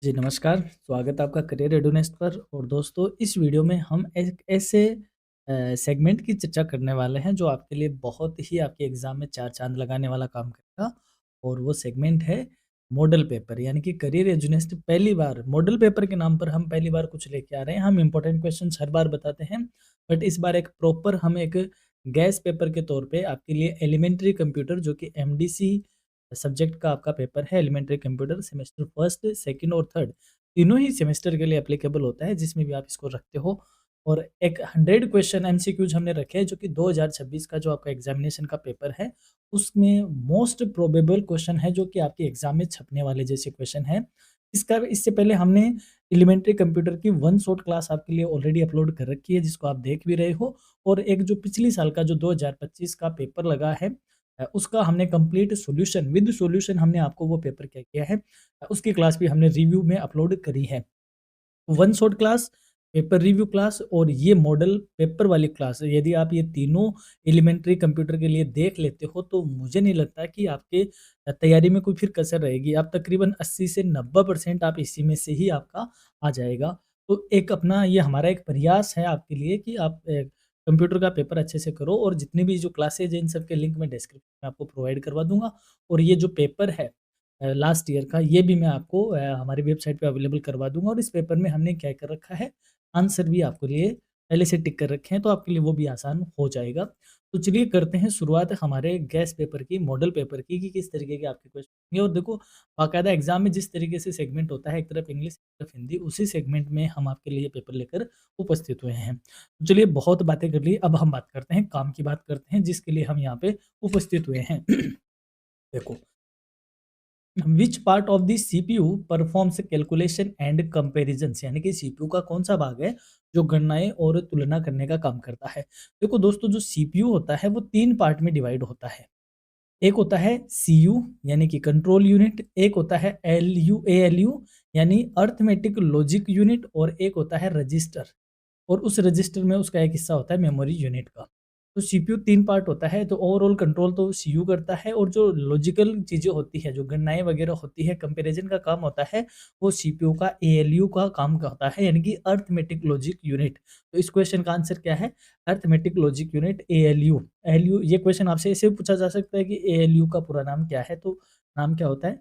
जी, नमस्कार। स्वागत है आपका करियर रेडीनेस पर। और दोस्तों, इस वीडियो में हम एक ऐसे सेगमेंट की चर्चा करने वाले हैं जो आपके लिए बहुत ही आपके एग्ज़ाम में चार चाँद लगाने वाला काम करेगा। और वो सेगमेंट है मॉडल पेपर, यानी कि करियर रेडीनेस से पहली बार मॉडल पेपर के नाम पर हम पहली बार कुछ लेके आ रहे हैं। हम इम्पोर्टेंट क्वेश्चन्स हर बार बताते हैं, बट इस बार एक प्रॉपर हम एक गैस पेपर के तौर पे आपके लिए एलिमेंट्री कंप्यूटर, जो कि एमडीसी सब्जेक्ट का आपका पेपर है, elementary computer semester first, second और थर्ड तीनों ही सेमेस्टर के लिए एप्लीकेबल होता है, जिसमें भी आप इसको रखते हो। और एक 100 क्वेश्चन एमसीक्यूज हमने रखे हैं, जो कि 2026 का जो आपका एग्जामिनेशन का पेपर है, उसमें मोस्ट प्रोबेबल क्वेश्चन है, जो कि आपके एग्जाम में छपने वाले जैसे क्वेश्चन है। इससे पहले हमने एलिमेंट्री कंप्यूटर की वन शॉट क्लास आपके लिए ऑलरेडी अपलोड कर रखी है, जिसको आप देख भी रहे हो। और एक जो पिछली साल का जो 2025 का पेपर लगा है, उसका हमने कंप्लीट सॉल्यूशन विद सॉल्यूशन हमने आपको वो पेपर क्या किया है, उसकी क्लास भी हमने रिव्यू में अपलोड करी है। One shot class, paper review class और ये मॉडल पेपर वाली क्लास, यदि आप ये तीनों एलिमेंट्री कंप्यूटर के लिए देख लेते हो, तो मुझे नहीं लगता कि आपके तैयारी में कोई फिर कसर रहेगी। आप तकरीबन 80 से 90% आप इसी में से ही आपका आ जाएगा। तो एक अपना ये हमारा एक प्रयास है आपके लिए कि आप कंप्यूटर का पेपर अच्छे से करो। और जितनी भी जो क्लासेज हैं, इन सब के लिंक मैं डिस्क्रिप्शन में आपको प्रोवाइड करवा दूँगा। और ये जो पेपर है लास्ट ईयर का, ये भी मैं आपको हमारी वेबसाइट पे अवेलेबल करवा दूँगा। और इस पेपर में हमने क्या कर रखा है, आंसर भी आपके लिए पहले से टिक कर रखे हैं, तो आपके लिए वो भी आसान हो जाएगा। तो चलिए करते हैं शुरुआत हमारे गैस पेपर की, मॉडल पेपर की, कि किस तरीके के आपके क्वेश्चन होंगे। और देखो, बाकायदा एग्ज़ाम में जिस तरीके से सेगमेंट होता है, एक तरफ इंग्लिश, एक तरफ हिंदी, उसी सेगमेंट में हम आपके लिए पेपर लेकर उपस्थित हुए हैं। तो चलिए, बहुत बातें कर ली, अब हम बात करते हैं, काम की बात करते हैं, जिसके लिए हम यहाँ पे उपस्थित हुए हैं। देखो, which part of the CPU performs calculation and comparisons, यानी कि सीपीयू का कौन सा भाग है जो गणनाएं और तुलना करने का काम करता है। देखो दोस्तों, जो सीपीयू होता है वो तीन पार्ट में डिवाइड होता है। एक होता है सीयू, यानी कि कंट्रोल यूनिट। एक होता है एलयू यानी अर्थमेटिक लॉजिक यूनिट। और एक होता है रजिस्टर, और उस रजिस्टर में उसका एक हिस्सा होता है मेमोरी यूनिट का। तो सीपीयू 3 पार्ट होता है, तो ओवरऑल कंट्रोल तो सीयू करता है, और जो लॉजिकल चीज़ें होती है, जो गणनाएँ वगैरह होती है, कंपैरिज़न का काम होता है, वो सीपीयू का एएलयू का काम का होता है, यानी कि अरिथमेटिक लॉजिक यूनिट। तो इस क्वेश्चन का आंसर क्या है? Arithmetic logic unit ALU. ALU, ये क्वेश्चन आपसे ऐसे भी पूछा जा सकता है कि एएलयू का पूरा नाम क्या है? तो नाम क्या होता है?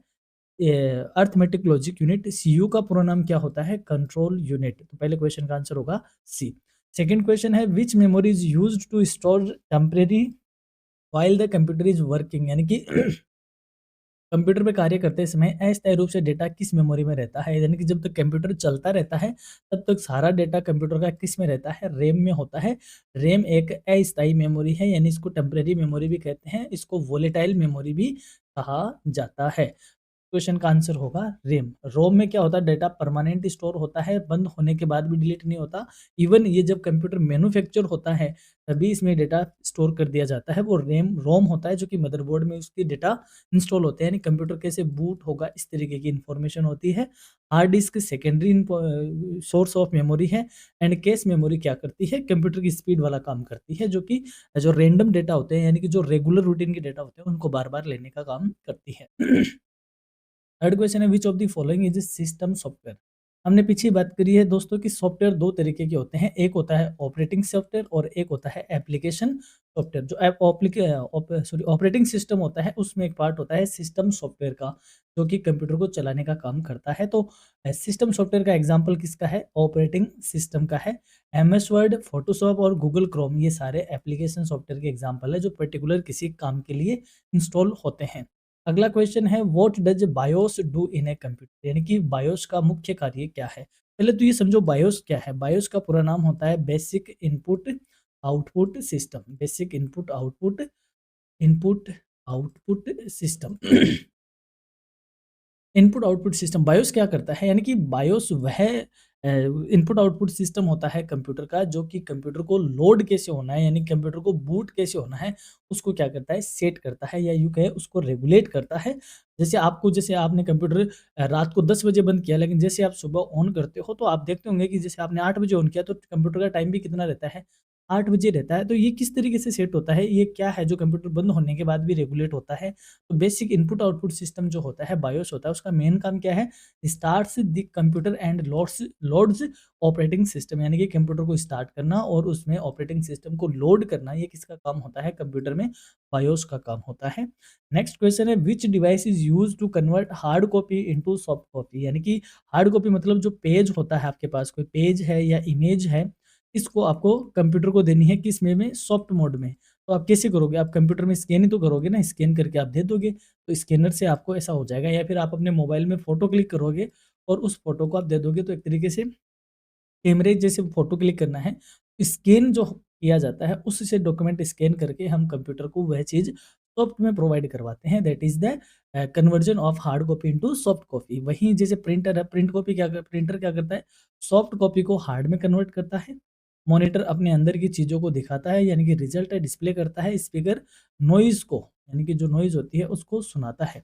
Arithmetic logic unit. सीयू का पूरा नाम क्या होता है? Control unit. तो पहले क्वेश्चन का आंसर होगा सी। सेकंड क्वेश्चन है, which memory is used to store temporary while the computer is working, यानी कि कंप्यूटर पे कार्य करते समय अस्थायी रूप से डेटा किस मेमोरी में रहता है। यानी कि जब तक कंप्यूटर चलता रहता है, तब तक सारा डेटा कंप्यूटर का किस में रहता है? रैम में होता है। रैम एक अस्थायी मेमोरी है, यानी इसको टेम्परेरी मेमोरी भी कहते हैं, इसको वोलेटाइल मेमोरी भी कहा जाता है। क्वेश्चन का आंसर होगा रैम। रोम में क्या होता है? डेटा परमानेंट स्टोर होता है, बंद होने के बाद भी डिलीट नहीं होता। इवन ये जब कंप्यूटर मैन्युफैक्चर होता है, तभी इसमें डेटा स्टोर कर दिया जाता है। वो रोम होता है, जो कि मदरबोर्ड में उसकी डेटा इंस्टॉल होते हैं, यानी कंप्यूटर कैसे बूट होगा, इस तरीके की इंफॉर्मेशन होती है। Hard disk secondary source of memory है। एंड कैश मेमोरी क्या करती है? कंप्यूटर की स्पीड वाला काम करती है, जो कि जो रैंडम डेटा होते हैं, यानी कि जो रेगुलर रूटीन के डेटा होते हैं, उनको बार बार लेने का काम करती है। थर्ड क्वेश्चन है, which of the following is system software. हमने पीछे बात करी है दोस्तों कि सॉफ्टवेयर दो तरीके के होते हैं, एक होता है ऑपरेटिंग सॉफ्टवेयर और एक होता है एप्लीकेशन सॉफ्टवेयर। जो ऑपरेटिंग सिस्टम होता है, उसमें एक पार्ट होता है सिस्टम सॉफ्टवेयर का, जो कि कंप्यूटर को चलाने का काम करता है। तो सिस्टम सॉफ्टवेयर का एग्जाम्पल किसका है? ऑपरेटिंग सिस्टम का है। एमएस वर्ड, फोटोशॉप और गूगल क्रोम, ये सारे एप्लीकेशन सॉफ्टवेयर के एग्जाम्पल है, जो पर्टिकुलर किसी काम के लिए इंस्टॉल होते हैं। अगला क्वेश्चन है, what does BIOS do in A computer, यानी कि बायोस का मुख्य कार्य क्या है। पहले तो ये समझो बायोस क्या है। बायोस का पूरा नाम होता है basic input output system. Basic input output system. Input output system BIOS क्या करता है? यानी कि बायोस वह इनपुट आउटपुट सिस्टम होता है कंप्यूटर का, जो कि कंप्यूटर को लोड कैसे होना है, यानी कंप्यूटर को बूट कैसे होना है, उसको क्या करता है? सेट करता है, या यूँ कहें उसको रेगुलेट करता है। जैसे आपने कंप्यूटर रात को 10 बजे बंद किया, लेकिन जैसे आप सुबह ऑन करते हो, तो आप देखते होंगे कि जैसे आपने 8 बजे ऑन किया, तो कंप्यूटर का टाइम भी कितना रहता है? 8 बजे रहता है, तो ये किस तरीके से सेट होता है? ये क्या है जो कंप्यूटर बंद होने के बाद भी रेगुलेट होता है? तो बेसिक इनपुट आउटपुट सिस्टम जो होता है, बायोस होता है, उसका मेन काम क्या है? Starts the computer and loads operating system, यानी कि कंप्यूटर को स्टार्ट करना और उसमें ऑपरेटिंग सिस्टम को लोड करना, ये किसका काम होता है? कंप्यूटर में बायोस का काम होता है। नेक्स्ट क्वेश्चन है, which device is used to convert hard copy into soft copy, यानी कि हार्ड कॉपी मतलब जो पेज होता है, आपके पास कोई पेज है या इमेज है, इसको आपको कंप्यूटर को देनी है किस में सॉफ्ट मोड में। तो आप कैसे करोगे? आप कंप्यूटर में स्कैन ही तो करोगे ना, स्कैन करके आप दे दोगे, तो स्कैनर से आपको ऐसा हो जाएगा, या फिर आप अपने मोबाइल में फ़ोटो क्लिक करोगे और उस फ़ोटो को आप दे दोगे, तो एक तरीके से कैमरे जैसे फ़ोटो क्लिक करना है, स्कैन जो किया जाता है, उससे डॉक्यूमेंट स्कैन करके हम कंप्यूटर को वह चीज़ सॉफ्ट में प्रोवाइड करवाते हैं, that is the conversion of hard copy into soft copy. वहीं जैसे प्रिंटर है, प्रिंटर क्या करता है? सॉफ्ट कॉपी को हार्ड में कन्वर्ट करता है, मॉनिटर अपने अंदर की चीज़ों को दिखाता है, यानी कि रिज़ल्ट है डिस्प्ले करता है, स्पीकर नॉइज़ को, यानी कि जो नॉइज़ होती है उसको सुनाता है।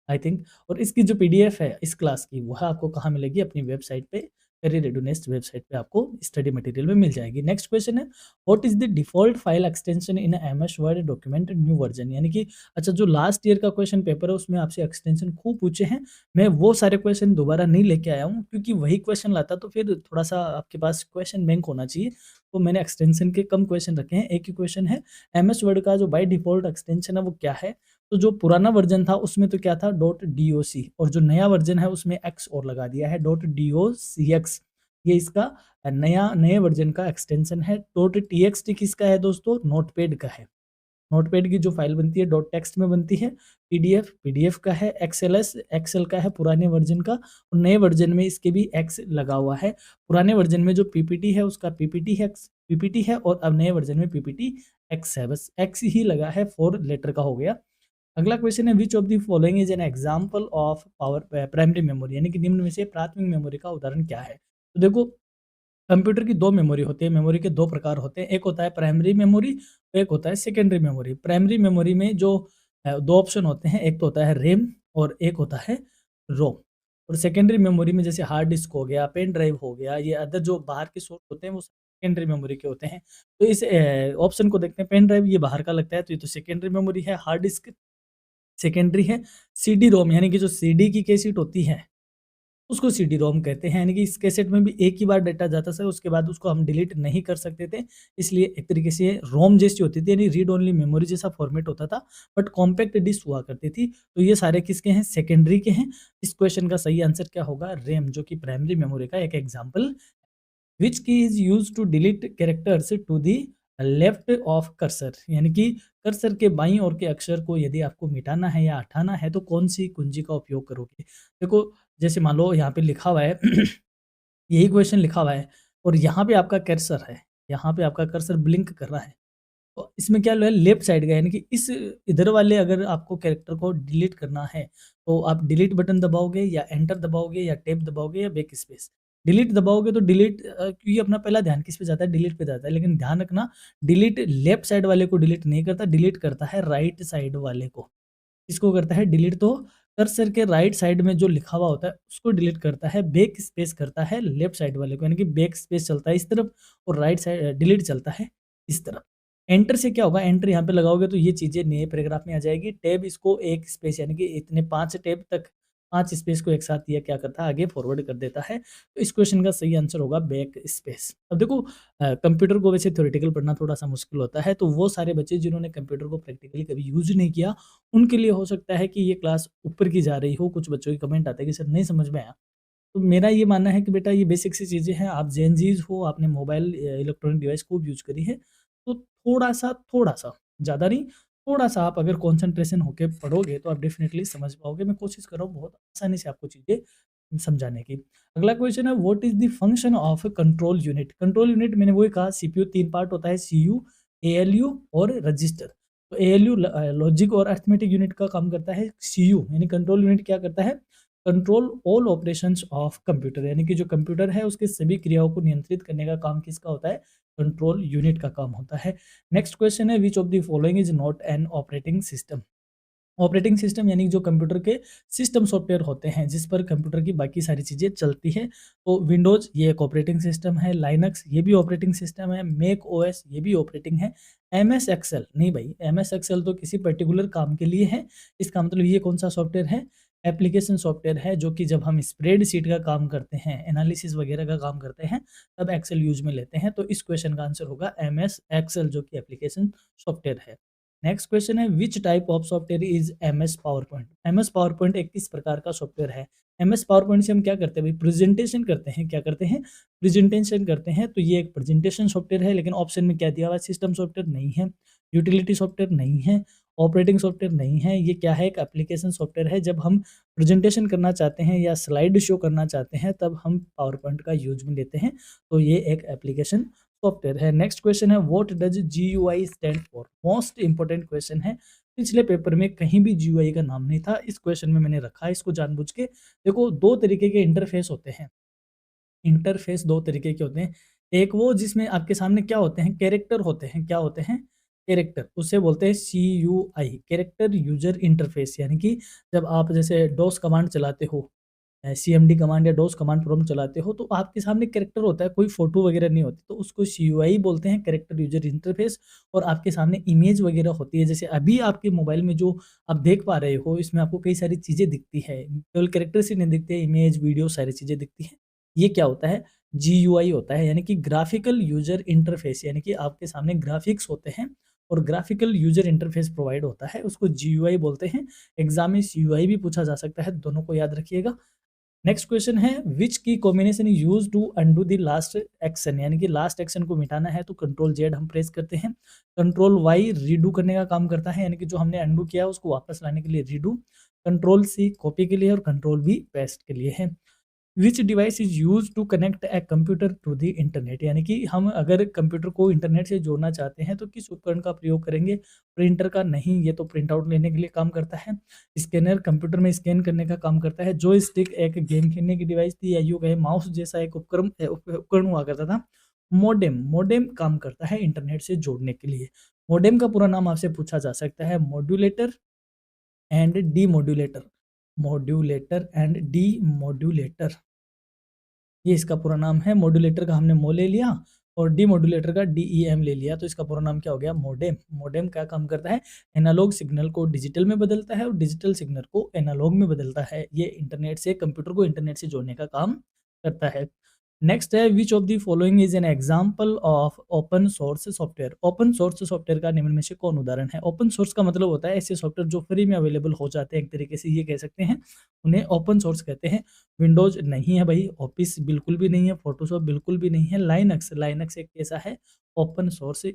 आई थिंक, और इसकी जो पीडीएफ है इस क्लास की, वह आपको कहाँ मिलेगी? अपनी वेबसाइट पे, करियर रेडीनेस वेबसाइट पे आपको स्टडी मटेरियल में मिल जाएगी। नेक्स्ट क्वेश्चन है, what is the default file extension in MS word document new version, यानी कि अच्छा, जो लास्ट ईयर का क्वेश्चन पेपर है उसमें आपसे एक्सटेंशन खूब पूछे हैं। मैं वो सारे क्वेश्चन दोबारा नहीं लेके आया हूँ, क्योंकि वही क्वेश्चन लाता तो फिर थोड़ा सा आपके पास क्वेश्चन बैंक होना चाहिए, तो मैंने एक्सटेंशन के कम क्वेश्चन रखे हैं। एक ही क्वेश्चन है, एमएस वर्ड का जो बाय डिफॉल्ट एक्सटेंशन है वो क्या है? तो जो पुराना वर्जन था उसमें तो क्या था? डॉट डॉक, और जो नया वर्जन है उसमें एक्स और लगा दिया है, डॉट डॉक्स। ये इसका नए वर्जन का एक्सटेंशन है। डॉट टीएक्सटी किसका है दोस्तों? नोटपैड का है। नोटपैड की जो फाइल बनती है डॉट टेक्स्ट में बनती है। पीडीएफ का है। एक्सेल का है पुराने वर्जन का, और नए वर्जन में इसके भी एक्स लगा हुआ है। पुराने वर्जन में जो पीपीटी है उसका पीपीटी है, और अब नए वर्जन में पीपीटी एक्स है, बस एक्स ही लगा है, 4 लेटर का हो गया। अगला क्वेश्चन है, which of the following is an example of power primary memory, यानी कि निम्न में से प्राथमिक मेमोरी का उदाहरण क्या है? तो देखो, कंप्यूटर की 2 मेमोरी होती है, मेमोरी के 2 प्रकार होते हैं, एक होता है प्राइमरी मेमोरी, एक होता है सेकेंडरी मेमोरी। प्राइमरी मेमोरी में जो 2 ऑप्शन होते हैं, एक तो होता है रैम और एक होता है रोम। और सेकेंडरी मेमोरी में जैसे हार्ड डिस्क हो गया, पेन ड्राइव हो गया, ये अदर जो बाहर के सोर्स होते हैं वो सेकेंडरी मेमोरी के होते हैं। तो इस ऑप्शन को देखते हैं, पेन ड्राइव ये बाहर का लगता है, तो ये तो सेकेंडरी मेमोरी है। हार्ड डिस्क सेकेंडरी है। सीडी-रोम, यानी कि जो सीडी की कैसेट होती है, उसको सीडी-रोम कहते हैं, यानी कि इस कैसेट में भी एक ही बार डेटा जाता था, उसके बाद उसको हम डिलीट नहीं कर सकते थे। इसलिए एक तरीके से रोम जैसी होती थी, यानी रीड ओनली मेमोरी जैसा फॉर्मेट होता था, बट कॉम्पैक्ट डिस्क हुआ करती थी। तो ये सारे किसके हैं? सेकेंडरी के हैं। इस क्वेश्चन का सही आंसर क्या होगा? रैम, जो कि प्राइमरी मेमोरी का एक example. Which key is used to delete characters to the left of cursor, यानी कि कर्सर के बाईं ओर के अक्षर को यदि आपको मिटाना है या हटाना है, तो कौन सी कुंजी का उपयोग करोगे? देखो, जैसे मान लो यहाँ पे लिखा हुआ है यही क्वेश्चन लिखा हुआ है, और यहाँ पे आपका कर्सर है, यहाँ पे आपका कर्सर ब्लिंक कर रहा है, तो इसमें क्या है? लेफ्ट साइड का, यानी कि इस इधर वाले अगर आपको कैरेक्टर को डिलीट करना है, तो आप डिलीट बटन दबाओगे या एंटर दबाओगे या टैब दबाओगे या बैक स्पेस। डिलीट दबाओगे तो डिलीट, क्योंकि अपना पहला ध्यान किस पे जाता है? डिलीट पे जाता है, लेकिन ध्यान रखना, डिलीट लेफ्ट साइड वाले को डिलीट नहीं करता, डिलीट करता है राइट साइड वाले को। इसको करता है डिलीट, तो कर्सर के राइट साइड में जो लिखा हुआ होता है उसको डिलीट करता है, बैक स्पेस करता है लेफ्ट साइड वाले को, यानी कि बैक स्पेस चलता है इस तरफ और राइट साइड डिलीट चलता है इस तरफ। एंटर से क्या होगा? एंटर यहाँ पे लगाओगे तो ये चीज़ें नए पैराग्राफ में आ जाएगी। टैब इसको एक स्पेस, यानी कि इतने 5 टैब तक, 5 स्पेस को एक साथ ये क्या करता है? आगे फॉरवर्ड कर देता है। तो इस क्वेश्चन का सही आंसर होगा बैक स्पेस। अब देखो, कंप्यूटर को वैसे थ्योरेटिकल पढ़ना थोड़ा-सा मुश्किल होता है, तो वो सारे बच्चे जिन्होंने कंप्यूटर को प्रैक्टिकली कभी यूज़ नहीं किया, उनके लिए हो सकता है कि ये क्लास ऊपर की जा रही हो। कुछ बच्चों के कमेंट आते हैं कि सर नहीं समझ में आया। तो मेरा ये मानना है कि बेटा ये बेसिक सी चीज़ें हैं, आप जेन ज़ीज़ हो, आपने मोबाइल इलेक्ट्रॉनिक डिवाइस खूब यूज़ करी है, तो थोड़ा-सा, ज़्यादा नहीं, थोड़ा-सा आप अगर कॉन्सन्ट्रेशन होके पढ़ोगे तो आप डेफ़िनिटली समझ पाओगे। मैं कोशिश कर रहा हूँ बहुत आसानी से आपको चीज़ें समझाने की। अगला क्वेश्चन है, what is the function of control unit? Control unit मैंने वही कहा, सीपीयू 3 पार्ट होता है, सीयू, एएलयू और रजिस्टर। तो एएलयू लॉजिक और अरिथमेटिक यूनिट का काम करता है। सीयू यानी कंट्रोल यूनिट क्या करता है? Control all operations of computer, यानी कि जो कंप्यूटर है उसके सभी क्रियाओं को नियंत्रित करने का काम किसका होता है? कंट्रोल यूनिट का काम होता है। नेक्स्ट क्वेश्चन है, which of the following is not an operating system? Operating system यानी जो कंप्यूटर के सिस्टम सॉफ्टवेयर होते हैं जिस पर कंप्यूटर की बाकी सारी चीज़ें चलती हैं। तो विंडोज़ ये एक ऑपरेटिंग सिस्टम है, लाइनक्स ये भी ऑपरेटिंग सिस्टम है, मैक ओएस ये भी ऑपरेटिंग है, एमएस एक्सेल नहीं भाई, एमएस एक्सेल तो किसी पर्टिकुलर काम के लिए है। इसका मतलब ये कौन सा सॉफ्टवेयर है? एप्लीकेशन सॉफ्टवेयर है, जो कि जब हम स्प्रेडशीट का काम करते हैं, एनालिसिस वगैरह का काम करते हैं, तब एक्सेल यूज़ में लेते हैं। तो इस क्वेश्चन का आंसर होगा एमएस एक्सेल, जो कि एप्लीकेशन सॉफ्टवेयर है। नेक्स्ट क्वेश्चन है which type of software is MS power point. MS power point एक किस प्रकार का सॉफ्टवेयर है? एमएस पावर पॉइंट से हम क्या करते हैं भाई? प्रेजेंटेशन करते हैं। क्या करते हैं? प्रेजेंटेशन करते हैं। तो ये एक प्रेजेंटेशन सॉफ्टवेयर है, लेकिन ऑप्शन में क्या दिया हुआ है? सिस्टम सॉफ्टवेयर नहीं है, यूटिलिटी सॉफ्टवेयर नहीं है, ऑपरेटिंग सॉफ्टवेयर नहीं है। ये क्या है? एक एप्लीकेशन सॉफ्टवेयर है। जब हम प्रेजेंटेशन करना चाहते हैं या स्लाइड शो करना चाहते हैं, तब हम पावर पॉइंट का यूज में लेते हैं। तो ये एक एप्लीकेशन सॉफ्टवेयर है। नेक्स्ट क्वेश्चन है what does GUI stand for. Most important question है। पिछले पेपर में कहीं भी जीयूआई का नाम नहीं था, इस क्वेश्चन में मैंने रखा है इसको जानबूझ के। देखो, दो तरीके के इंटरफेस होते हैं। इंटरफेस दो तरीके के होते हैं। एक वो जिसमें आपके सामने क्या होते हैं? कैरेक्टर होते हैं। क्या होते हैं? कैरेक्टर। उसे बोलते हैं सीयूआई, कैरेक्टर यूजर इंटरफेस। यानी कि जब आप जैसे डोस कमांड चलाते हो, सीएमडी कमांड या डोस कमांड प्रॉम्प्ट चलाते हो, तो आपके सामने कैरेक्टर होता है, कोई फोटो वगैरह नहीं होती, तो उसको सीयूआई बोलते हैं, कैरेक्टर यूजर इंटरफेस। और आपके सामने इमेज वगैरह होती है, जैसे अभी आपके मोबाइल में जो आप देख पा रहे हो, इसमें आपको कई सारी चीज़ें दिखती है, केवल कैरेक्टर से नहीं दिखते, इमेज, वीडियो सारी चीज़ें दिखती हैं। ये क्या होता है? जीयूआई होता है, यानी कि ग्राफिकल यूजर इंटरफेस। यानी कि आपके सामने ग्राफिक्स होते हैं और ग्राफिकल यूजर इंटरफेस प्रोवाइड होता है, उसको जीयूआई बोलते हैं। एग्जाम में सीयूआई भी पूछा जा सकता है, दोनों को याद रखिएगा। नेक्स्ट क्वेश्चन है which key combination use to undo the last action. यानी कि लास्ट एक्शन को मिटाना है तो कंट्रोल जेड हम प्रेस करते हैं, कंट्रोल वाई रीडू करने का काम करता है, यानी कि जो हमने अंडू किया उसको वापस लाने के लिए रीडू, कंट्रोल सी कॉपी के लिए और कंट्रोल वी पेस्ट के लिए है। Which device is use to connect a computer to the internet. यानी कि हम अगर कंप्यूटर को इंटरनेट से जोड़ना चाहते हैं तो किस उपकरण का प्रयोग करेंगे? प्रिंटर का नहीं, ये तो प्रिंट आउट लेने के लिए काम करता है। स्कैनर कंप्यूटर में स्कैन करने का काम करता है। जो स्टिक एक गेम खेलने की डिवाइस थी, या यूं कहे माउस जैसा एक उपकरण हुआ करता था। मोडेम, मोडेम काम करता है इंटरनेट से जोड़ने के लिए। मोडेम का पूरा नाम आपसे पूछा जा सकता है, modulator and D modulator, modulator and D modulator, ये इसका पूरा नाम है। मॉड्यूलेटर का हमने मो ले लिया और डीमॉड्यूलेटर का डीईएम ले लिया, तो इसका पूरा नाम क्या हो गया? मॉडेम। मॉडेम क्या काम करता है? एनालॉग सिग्नल को डिजिटल में बदलता है और डिजिटल सिग्नल को एनालॉग में बदलता है। ये इंटरनेट से, कंप्यूटर को इंटरनेट से जोड़ने का काम करता है। नेक्स्ट है which of the following is an example of open source software. Open source software का निम्न में से कौन उदाहरण है? ओपन सोर्स का मतलब होता है ऐसे सॉफ्टवेयर जो फ्री में अवेलेबल हो जाते हैं, एक तरीके से ये कह सकते हैं, उन्हें ओपन सोर्स कहते हैं। विंडोज नहीं है भाई, ऑफिस बिल्कुल भी नहीं है, फोटोशॉप बिल्कुल भी नहीं है, लाइनक्स, लाइनक्स एक ऐसा है ओपन सोर्स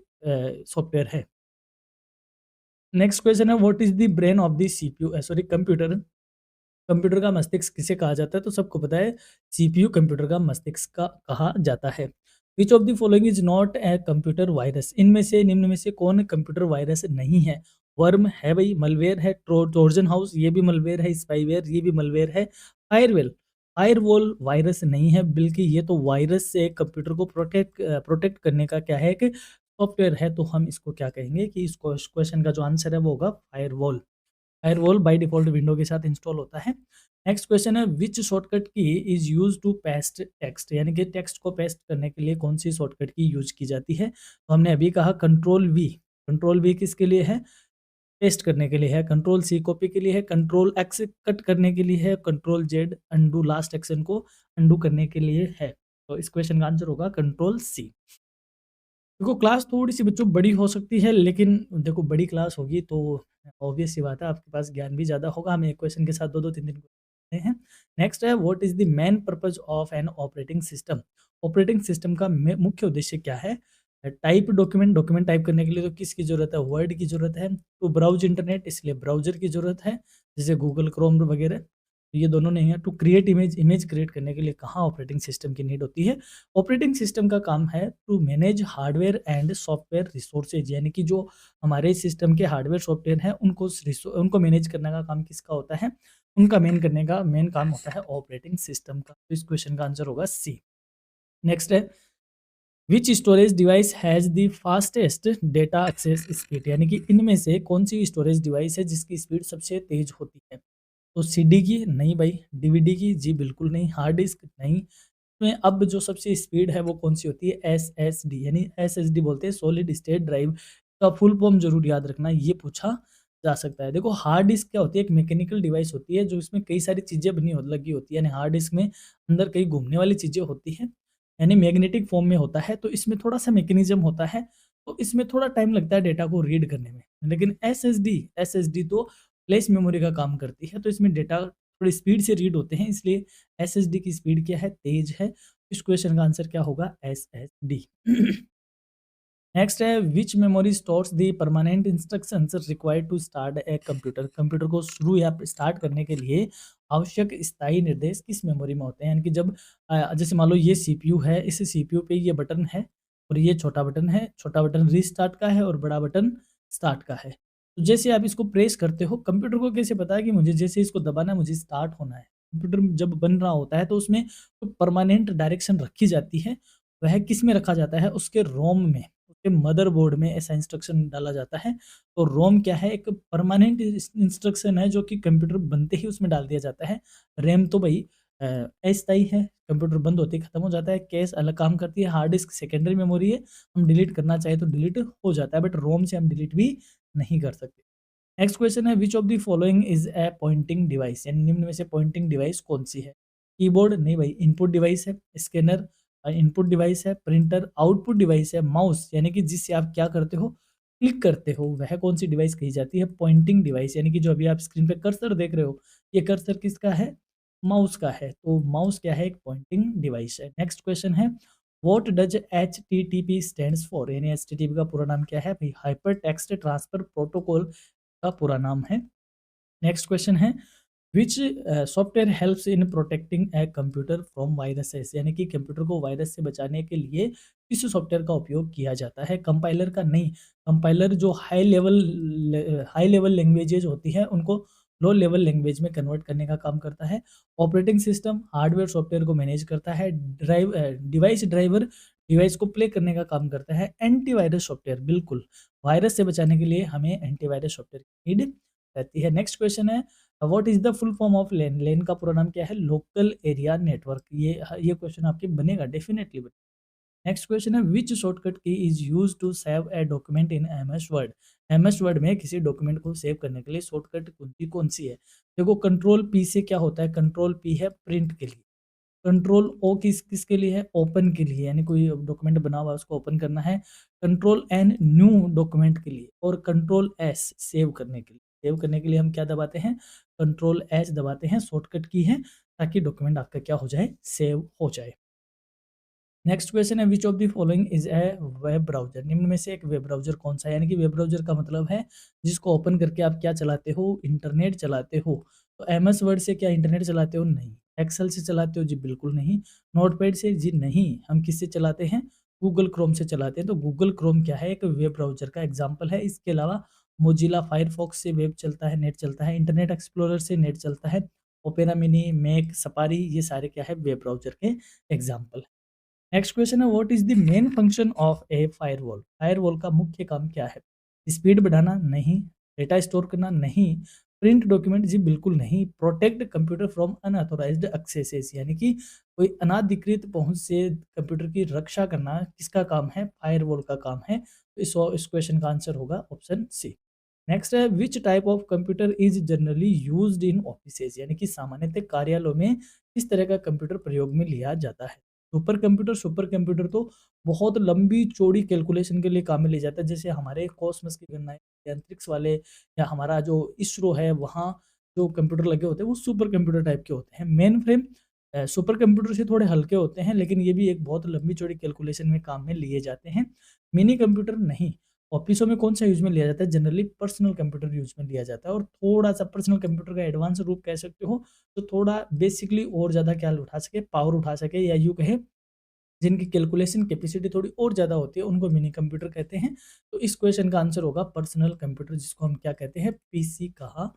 सॉफ्टवेयर है। नेक्स्ट क्वेश्चन है what is the brain of the CPU, sorry computer. Computer का मस्तिष्क किसे कहा जाता है? तो सबको पता है सीपीयू कंप्यूटर का मस्तिष्क का कहा जाता है। Which of the following is not a computer virus. इनमें से, निम्न में से कौन कंप्यूटर वायरस नहीं है? वर्म है भाई, मलवेयर है, ट्रोजन हाउस ये भी मलवेयर है, स्पाईवेयर ये भी मलवेयर है, फायरवेल, फायरवॉल वायरस नहीं है, बल्कि ये तो वायरस से कंप्यूटर को प्रोटेक्ट करने का क्या है? कि सॉफ्टवेयर है। तो हम इसको क्या कहेंगे कि इस क्वेश्चन का जो आंसर है वो होगा firewall. Firewall by default window के साथ इंस्टॉल होता है। नेक्स्ट क्वेश्चन है which shortcut key is used to paste text. यानी कि टेक्स्ट को पेस्ट करने के लिए कौन-सी शॉर्टकट की यूज़ की जाती है? तो हमने अभी कहा कंट्रोल वी। कंट्रोल वी किसके लिए है? पेस्ट करने के लिए है। कंट्रोल सी कॉपी के लिए है। कंट्रोल एक्स कट करने के लिए है। Control Z undo last action को अनडू करने के लिए है। तो इस क्वेश्चन का आंसर होगा कंट्रोल सी। देखो, क्लास थोड़ी-सी बच्चों बड़ी हो सकती है, लेकिन देखो बड़ी क्लास होगी तो ऑब्वियस सी बात है आपके पास ज्ञान भी ज़्यादा होगा। हम एक क्वेश्चन के साथ 2-2 3-3 क्वेश्चन हैं। नेक्स्ट है what is the main purpose of an operating system. Operating system का मुख्य उद्देश्य क्या है? टाइप डॉक्यूमेंट, डॉक्यूमेंट टाइप करने के लिए तो किसकी ज़रूरत है? वर्ड की ज़रूरत है। टू ब्राउज़ इंटरनेट, इसलिए ब्राउज़र की ज़रूरत है, जैसे गूगल क्रोम वगैरह। ये दोनों नहीं है। To create image, image create करने के लिए कहाँ ऑपरेटिंग सिस्टम की नीड होती है? ऑपरेटिंग सिस्टम का काम है to manage hardware and software resources. यानी कि जो हमारे सिस्टम के हार्डवेयर सॉफ्टवेयर हैं उनको मैनेज करने का काम किसका होता है? उनका मेन काम होता है ऑपरेटिंग सिस्टम का। तो इस क्वेश्चन का आंसर होगा सी। नेक्स्ट है which storage device has the fastest data access speed, यानी कि इनमें से कौन सी स्टोरेज डिवाइस है जिसकी स्पीड सबसे तेज होती है? तो सीडी की नहीं भाई, डीवीडी की जी बिल्कुल नहीं, हार्ड डिस्क नहीं। में अब जो सबसे स्पीड है वो कौन सी होती है? एसएसडी, यानी एसएसडी बोलते हैं सॉलिड स्टेट ड्राइव। का फुल फॉर्म जरूर याद रखना, ये पूछा जा सकता है। देखो हार्ड डिस्क क्या होती है? एक मैकेनिकल डिवाइस होती है जो इसमें कई सारी चीजें लगी होती है, यानी हार्ड डिस्क में अंदर कई घूमने वाली चीजें होती हैं, यानी मैग्नेटिक फॉर्म में होता है, तो इसमें थोड़ा सा मैकेनिज्म होता है, तो इसमें थोड़ा टाइम लगता है डेटा को रीड करने में। लेकिन एसएसडी एसएसडी तो फ्लैश मेमोरी का काम करती है, तो इसमें डेटा थोड़ी स्पीड से रीड होते हैं, इसलिए एसएसडी की स्पीड क्या है? तेज है। इस क्वेश्चन का आंसर क्या होगा? एसएसडी। नेक्स्ट है which memory stores the permanent instructions required to start a computer. Computer को शुरू या स्टार्ट करने के लिए आवश्यक स्थायी निर्देश किस मेमोरी में होते हैं? यानी कि जब जैसे मान लो ये सीपीयू है, इस सीपीयू पे ये बटन है और ये छोटा बटन है, छोटा बटन रीस्टार्ट का है और बड़ा बटन स्टार्ट का है। तो जैसे आप इसको प्रेस करते हो, कंप्यूटर को कैसे पता है कि मुझे जैसे इसको दबाना है मुझे स्टार्ट होना है? कंप्यूटर जब बन रहा होता है तो उसमें परमानेंट डायरेक्शन रखी जाती है, वह किस में रखा जाता है? उसके रोम में, उसके मदरबोर्ड में ऐसा इंस्ट्रक्शन डाला जाता है। तो रोम क्या है? एक परमानेंट इंस्ट्रक्शन है जो कि कंप्यूटर बनते ही उसमें डाल दिया जाता है। रैम तो भाई अस्थायी है, कंप्यूटर बंद होते ही खत्म हो जाता है। कैश अलग काम करती है, हार्ड डिस्क सेकेंडरी मेमोरी है, हम डिलीट करना चाहे तो डिलीट हो जाता है, बट रोम से हम डिलीट भी नहीं कर सकते। नेक्स्ट क्वेश्चन है which of the following is a pointing device, यानी निम्न में से पॉइंटिंग डिवाइस कौन सी है? कीबोर्ड नहीं भाई, इनपुट डिवाइस है। स्कैनर इनपुट डिवाइस है। प्रिंटर आउटपुट डिवाइस है। माउस यानी कि जिससे आप क्या करते हो? क्लिक करते हो, वह कौन सी डिवाइस कही जाती है? पॉइंटिंग डिवाइस, यानी कि जो अभी आप स्क्रीन पे कर्सर देख रहे हो, ये कर्सर किसका है? माउस का है। तो माउस क्या है? एक पॉइंटिंग डिवाइस है। नेक्स्ट क्वेश्चन है what does HTTP stands for, यानी एचटीटीपी का पूरा नाम क्या है भाई? हाइपर टेक्स्ट ट्रांसफर प्रोटोकॉल का पूरा नाम है। नेक्स्ट क्वेश्चन है which software helps in protecting a computer from viruses, यानी कि कंप्यूटर को वायरस से बचाने के लिए किस सॉफ्टवेयर का उपयोग किया जाता है? कंपाइलर का नहीं। कंपाइलर जो हाई लेवल लैंग्वेजेज होती हैं उनको लो लेवल लैंग्वेज में कन्वर्ट करने का काम करता है। ऑपरेटिंग सिस्टम हार्डवेयर सॉफ्टवेयर को मैनेज करता है। डिवाइस ड्राइवर डिवाइस को प्ले करने का काम करता है। एंटीवायरस सॉफ्टवेयर, बिल्कुल वायरस से बचाने के लिए हमें एंटीवायरस सॉफ्टवेयर की नीड रहती है। नेक्स्ट क्वेश्चन है what is the full form of LAN, LAN का पूरा नाम क्या है? Local area network. ये क्वेश्चन आपके बनेगा, डेफिनेटली बनेगा। नेक्स्ट क्वेश्चन है which shortcut key is use to save a document in MS Word. MS Word में किसी डॉक्यूमेंट को सेव करने के लिए शॉर्टकट कौन सी है? देखो कंट्रोल पी से क्या होता है? कंट्रोल पी है प्रिंट के लिए। कंट्रोल ओ किसके लिए है? ओपन के लिए, यानी कोई डॉक्यूमेंट बना हुआ है उसको ओपन करना है। कंट्रोल एन न्यू डॉक्यूमेंट के लिए, और कंट्रोल एस सेव करने के लिए। सेव करने के लिए हम क्या दबाते हैं? कंट्रोल एच दबाते हैं, शॉर्टकट की है, ताकि डॉक्यूमेंट आपका क्या हो जाए? सेव हो जाए। नेक्स्ट क्वेश्चन है which of the following is a web browser, निम्न में से एक वेब ब्राउजर कौन सा है? यानी कि वेब ब्राउजर का मतलब है जिसको ओपन करके आप क्या चलाते हो? इंटरनेट चलाते हो। तो एमएस वर्ड से क्या इंटरनेट चलाते हो? नहीं। एक्सेल से चलाते हो? जी बिल्कुल नहीं। नोटपैड से? जी नहीं। हम किससे चलाते हैं? गूगल क्रोम से चलाते हैं। तो गूगल क्रोम क्या है? एक वेब ब्राउजर का एग्जाम्पल है। इसके अलावा मोजिला फायरफॉक्स से वेब चलता है, नेट चलता है। इंटरनेट एक्सप्लोरर से नेट चलता है। ओपेरा मिनी, मैक, सफारी, ये सारे क्या है? वेब ब्राउजर के एग्जाम्पल। नेक्स्ट क्वेश्चन है what is the main function of A firewall. Firewall का मुख्य काम क्या है? स्पीड बढ़ाना? नहीं। डेटा स्टोर करना? नहीं। Print document? जी बिल्कुल नहीं। Protect computer from unauthorised axes, यानी कि कोई अनाधिकृत पहुंच से कंप्यूटर की रक्षा करना किसका काम है? फायरवॉल का काम है। तो इस क्वेश्चन का आंसर होगा ऑप्शन सी। नेक्स्ट है which type of computer is generally used in offices, यानी कि सामान्यतः कार्यालयों में किस तरह का कंप्यूटर प्रयोग में लिया जाता है? सुपर कंप्यूटर तो बहुत लंबी चौड़ी कैलकुलेशन के लिए काम में लिया जाता है, जैसे हमारे कॉस्मस की गणनाएं, अंतरिक्ष वाले, या हमारा जो इसरो है वहाँ जो कंप्यूटर लगे होते हैं वो सुपर कंप्यूटर टाइप के होते हैं। मेन फ्रेम सुपर कंप्यूटर से थोड़े हल्के होते हैं, लेकिन ये भी एक बहुत लंबी चौड़ी कैलकुलेशन में काम में लिए जाते हैं। मिनी कंप्यूटर नहीं। ऑफिसों में कौन सा यूज में लिया जाता है? जनरली पर्सनल कंप्यूटर यूज में लिया जाता है, और थोड़ा सा पर्सनल कंप्यूटर का एडवांस रूप कह सकते हो, तो थोड़ा बेसिकली और ज़्यादा क्या उठा सके? पावर उठा सके, या यूँ कहें जिनकी कैलकुलेशन कैपेसिटी थोड़ी और ज़्यादा होती है उनको मिनी कंप्यूटर कहते हैं। तो इस क्वेश्चन का आंसर होगा पर्सनल कंप्यूटर, जिसको हम क्या कहते हैं? पीसी कहा